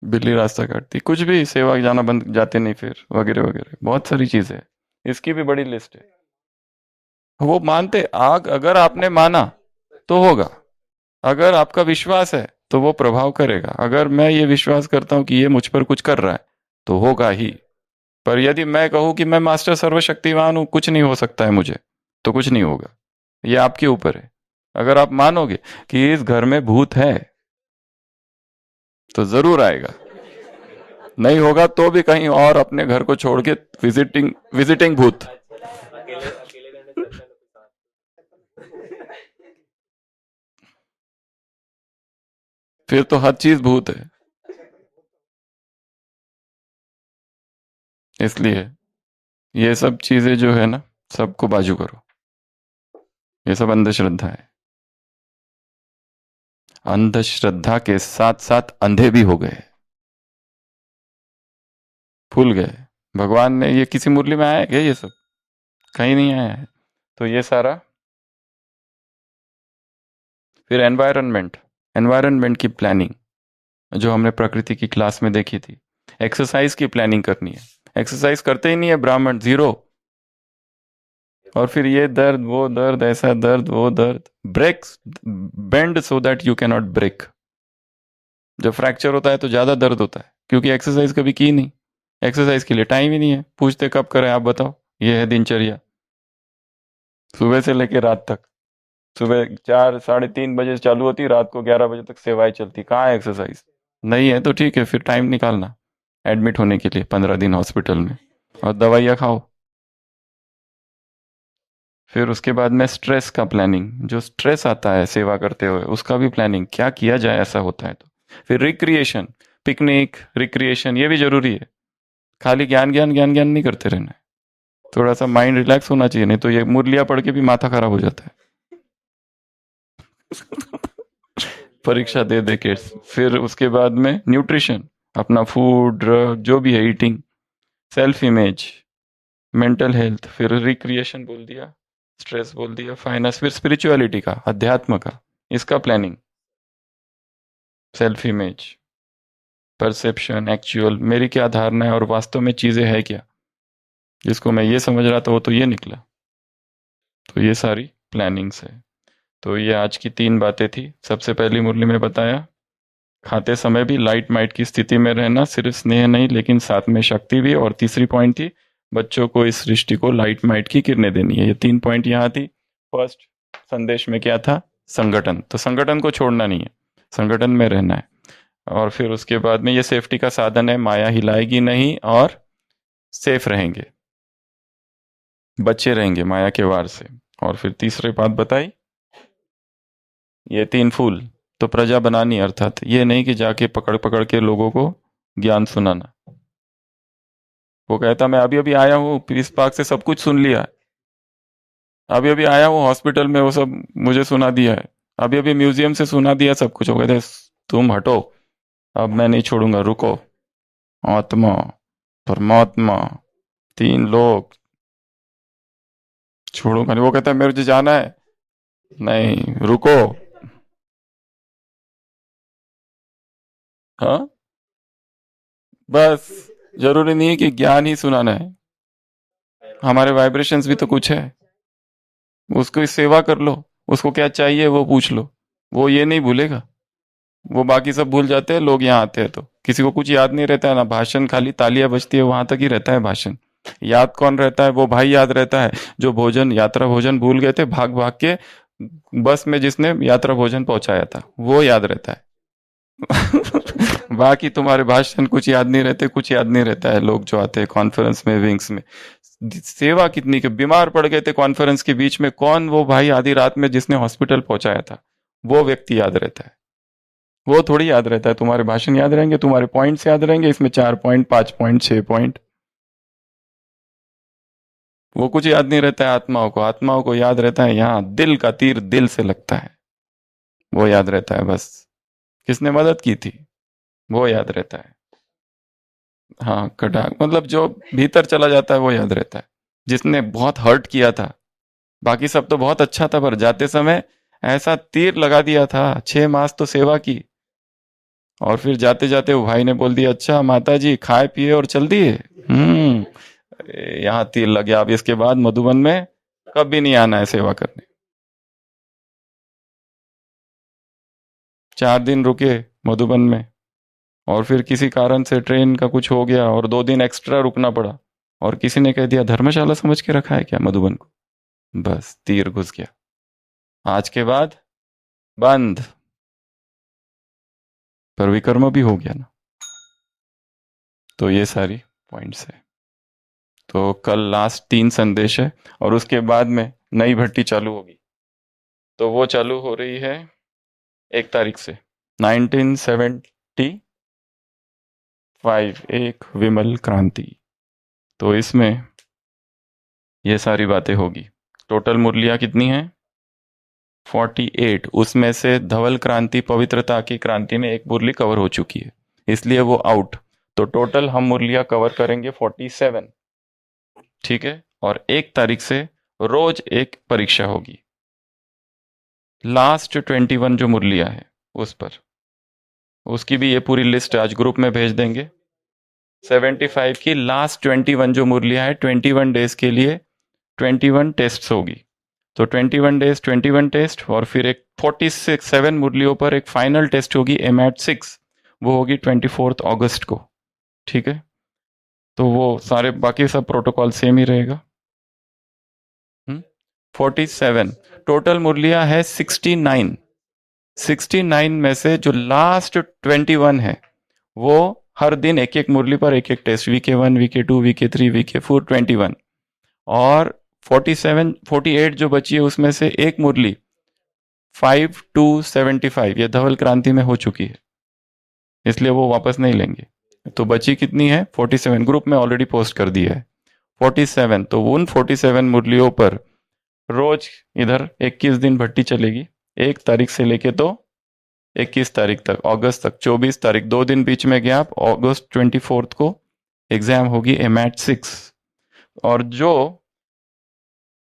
C: बिल्ली रास्ता काटती, कुछ भी, सेवा जाना बंद, जाते नहीं फिर, वगैरह वगैरह, बहुत सारी चीजें है। इसकी भी बड़ी लिस्ट है। वो मानते आग, अगर आपने माना तो होगा, अगर आपका विश्वास है तो वो प्रभाव करेगा। अगर मैं ये विश्वास करता हूं कि ये मुझ पर कुछ कर रहा है तो होगा ही। पर यदि मैं कहूं कि मैं मास्टर सर्वशक्तिमान हूं, कुछ नहीं हो सकता है मुझे, तो कुछ नहीं होगा। ये आपके ऊपर है। अगर आप मानोगे कि इस घर में भूत है तो जरूर आएगा, नहीं होगा तो भी कहीं और अपने घर को छोड़ के विजिटिंग विजिटिंग भूत। फिर तो हर चीज भूत है। इसलिए ये सब चीजें जो है ना, सबको बाजू करो। ये सब अंधश्रद्धा है। अंधश्रद्धा के साथ साथ अंधे भी हो गए, भूल गए। भगवान ने ये किसी मुरली में आया है क्या? ये सब कहीं नहीं आया है। तो ये सारा, फिर एनवायरनमेंट, एनवायरनमेंट की प्लानिंग जो हमने प्रकृति की क्लास में देखी थी। एक्सरसाइज की प्लानिंग करनी है, एक्सरसाइज करते ही नहीं है ब्राह्मण, जीरो। और फिर ये दर्द वो दर्द, ऐसा दर्द वो दर्द, break bend so that you can not break. जब फ्रैक्चर होता है तो ज्यादा दर्द होता है, क्योंकि एक्सरसाइज कभी की नहीं, एक्सरसाइज के लिए टाइम ही नहीं है। पूछते कब करें आप बताओ, ये है दिनचर्या, सुबह से लेकर रात तक। सुबह 4 साढ़े 3 बजे से चालू होती, रात को 11 बजे तक सेवाएं चलती। कहाँ है एक्सरसाइज? नहीं है तो ठीक है, फिर टाइम निकालना। एडमिट होने के लिए 15 दिन हॉस्पिटल में, और दवाइयाँ खाओ। फिर उसके बाद में स्ट्रेस का प्लानिंग, जो स्ट्रेस आता है सेवा करते हुए उसका भी प्लानिंग, क्या किया जाए ऐसा होता है तो। फिर रिक्रिएशन, पिकनिक, रिक्रिएशन, ये भी जरूरी है। खाली ज्ञान ज्ञान ज्ञान ज्ञान नहीं करते रहना है, थोड़ा सा माइंड रिलैक्स होना चाहिए, नहीं तो ये मुरलिया पढ़ के भी माथा खराब हो जाता है। परीक्षा दे दे के। फिर उसके बाद में न्यूट्रिशन, अपना फूड, ड्रग, जो भी है, eating, self image, mental health, फिर रिक्रिएशन बोल दिया, स्ट्रेस बोल दिया, फाइनेंस, फिर स्पिरिचुअलिटी का, अध्यात्म का, इसका planning, self image, perception, actual, मेरी क्या धारणा है और वास्तव में चीजें है क्या, जिसको मैं ये समझ रहा था वो तो ये निकला। तो ये सारी प्लानिंग्स है। तो ये आज की 3 बातें थी। सबसे पहली मुरली में बताया, खाते समय भी लाइट माइट की स्थिति में रहना, सिर्फ स्नेह नहीं लेकिन साथ में शक्ति भी। और तीसरी पॉइंट थी, बच्चों को इस सृष्टि को लाइट माइट की किरणें देनी है। ये 3 पॉइंट यहाँ थी। फर्स्ट संदेश में क्या था, संगठन, तो संगठन को छोड़ना नहीं है, संगठन में रहना है। और फिर उसके बाद में ये सेफ्टी का साधन है, माया हिलाएगी नहीं और सेफ रहेंगे, बच्चे रहेंगे माया के वार से। और फिर तीसरी बात बताई, ये 3 फूल तो प्रजा बनानी, अर्थात ये नहीं कि जाके पकड़ पकड़ के लोगों को ज्ञान सुनाना। वो कहता मैं अभी अभी आया हूँ पीस पार्क से, सब कुछ सुन लिया है, अभी अभी आया हूँ हॉस्पिटल में, वो सब मुझे सुना दिया है, अभी अभी म्यूजियम से सुना दिया सब कुछ। हो गए थे, तुम हटो, अब मैं नहीं छोड़ूंगा, रुको। आत्मा, परमात्मा, 3 लोग, छोड़ूंगा नहीं। वो कहता है मुझे जाना है, नहीं रुको। हाँ, बस जरूरी नहीं है कि ज्ञान ही सुनाना है, हमारे वाइब्रेशंस भी तो कुछ है, उसको सेवा कर लो, उसको क्या चाहिए वो पूछ लो, वो ये नहीं भूलेगा। वो बाकी सब भूल जाते हैं, लोग यहाँ आते हैं तो किसी को कुछ याद नहीं रहता है ना, भाषण खाली तालियां बजती है वहां तक ही रहता है भाषण। याद कौन रहता है, वो भाई याद रहता है जो भोजन, यात्रा भोजन भूल गए थे भाग भाग के बस में, जिसने यात्रा भोजन पहुंचाया था, वो याद रहता है। बाकी तुम्हारे भाषण कुछ याद नहीं रहते, कुछ याद नहीं रहता है। लोग जो आते हैं कॉन्फ्रेंस में, विंग्स में, सेवा कितनी के, बीमार पड़ गए थे कॉन्फ्रेंस के बीच में, कौन वो भाई आधी रात में जिसने हॉस्पिटल पहुंचाया था, वो व्यक्ति याद रहता है। वो थोड़ी याद रहता है, तुम्हारे भाषण याद रहेंगे, तुम्हारे पॉइंट्स याद रहेंगे, इसमें 4 पॉइंट, 5 पॉइंट, 6 पॉइंट, वो कुछ याद नहीं रहता है। आत्माओं को, आत्माओं को याद रहता है यहाँ दिल का तीर दिल से लगता है, वो याद रहता है। बस किसने मदद की थी वो याद रहता है। हाँ, कटा मतलब जो भीतर चला जाता है वो याद रहता है, जिसने बहुत हर्ट किया था। बाकी सब तो बहुत अच्छा था, पर जाते समय ऐसा तीर लगा दिया था। 6 मास तो सेवा की, और फिर जाते जाते वो भाई ने बोल दिया, अच्छा माता जी खाए पिए और चल दिए। यहाँ तीर लग गया, अब इसके बाद मधुबन में कभी नहीं आना है सेवा करने। 4 दिन रुके मधुबन में, और फिर किसी कारण से ट्रेन का कुछ हो गया और 2 दिन एक्स्ट्रा रुकना पड़ा, और किसी ने कह दिया धर्मशाला समझ के रखा है क्या मधुबन को, बस तीर घुस गया। आज के बाद बंद, पर विकर्म भी हो गया ना। तो ये सारी पॉइंट्स है। तो कल लास्ट 3 संदेश है, और उसके बाद में नई भट्टी चालू होगी। तो वो चालू हो रही है 1 तारीख से, 1975, एक विमल क्रांति। तो इसमें ये सारी बातें होगी। टोटल मुरलियां कितनी हैं, 48। उसमें से धवल क्रांति, पवित्रता की क्रांति में एक मुरली कवर हो चुकी है, इसलिए वो आउट। तो टोटल हम मुरलियां कवर करेंगे 47, ठीक है। और 1 तारीख से रोज एक परीक्षा होगी। लास्ट 21 जो मुरलियां है उस पर, उसकी भी ये पूरी लिस्ट आज ग्रुप में भेज देंगे। 75 की लास्ट 21 जो मुरलियां है, 21 डेज के लिए 21 टेस्ट होगी। तो 21 डेज 21 टेस्ट, और फिर एक 47 मुरलियों पर एक फाइनल टेस्ट होगी MAT 6, वो होगी 24 अगस्त को, ठीक है। तो वो सारे बाकी सब प्रोटोकॉल सेम ही रहेगा। 47 टोटल मुरलियां है 69। 69 में से जो लास्ट 21 है वो हर दिन एक एक मुरली पर एक एक test, VK1, VK2, VK3, VK4, 21, और 48 जो बची है उसमें से एक मुरली 5 to 75 ये धवल क्रांति में हो चुकी है, इसलिए वो वापस नहीं लेंगे। तो बची कितनी है? 47। ग्रुप में ऑलरेडी पोस्ट कर दिया है 47। तो उन 47 मुरलियों पर रोज इधर 21 दिन भट्टी चलेगी, 1 तारीख से लेके तो 21 तारीख तक, अगस्त तक, 24 तारीख, 2 दिन बीच में गैप। अगस्त 24 को एग्जाम होगी एमएट 6। और जो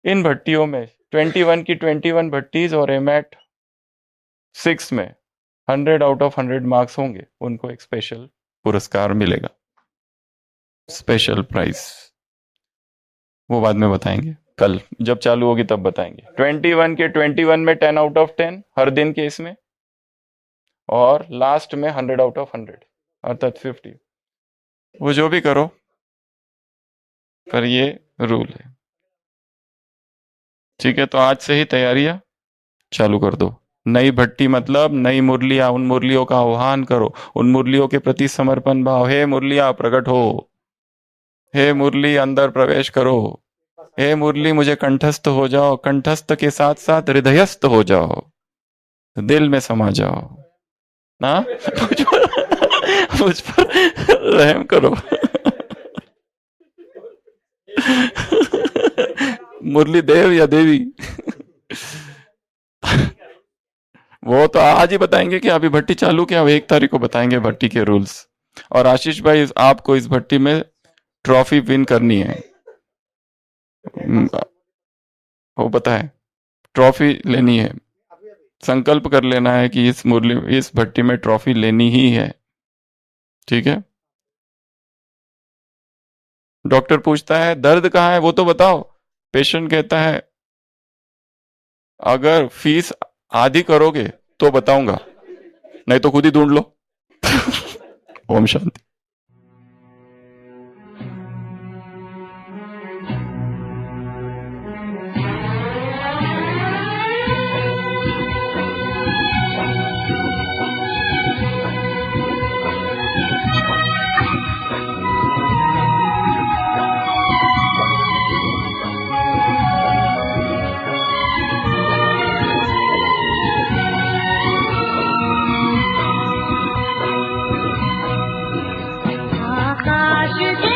C: इन भट्टियों में 21 की 21 भट्टीज और एमएट 6 में 100 आउट ऑफ 100 मार्क्स होंगे, उनको एक स्पेशल पुरस्कार मिलेगा, स्पेशल प्राइज। वो बाद में बताएंगे, कल जब चालू होगी तब बताएंगे। 21 के 21 में 10 आउट ऑफ 10 हर दिन के इसमें, और लास्ट में 100 आउट ऑफ 100 अर्थात 50। वो जो भी करो, पर ये रूल है, ठीक है? तो आज से ही तैयारियां चालू कर दो। नई भट्टी मतलब नई मुरलियां, उन मुरलियों का आह्वान करो, उन मुरलियों के प्रति समर्पण भाव। हे मुरलियां प्रकट हो, हे मुरली अंदर प्रवेश करो, हे मुरली मुझे कंठस्थ हो जाओ, कंठस्थ के साथ साथ हृदयस्थ हो जाओ, दिल में समा जाओ ना। मुझ पर रहम करो। मुरली देव या देवी, वो तो आज ही बताएंगे कि अभी भट्टी चालू क्या, 1 तारीख को बताएंगे भट्टी के रूल्स। और आशीष भाई, आपको इस भट्टी में ट्रॉफी विन करनी है, वो पता है, ट्रॉफी लेनी है, संकल्प कर लेना है कि इस भट्टी में ट्रॉफी लेनी ही है, ठीक है? डॉक्टर पूछता है दर्द कहाँ है, वो तो बताओ। पेशेंट कहता है अगर फीस आधी करोगे तो बताऊंगा, नहीं तो खुद ही ढूंढ लो। ओम शांति।
A: आकाश से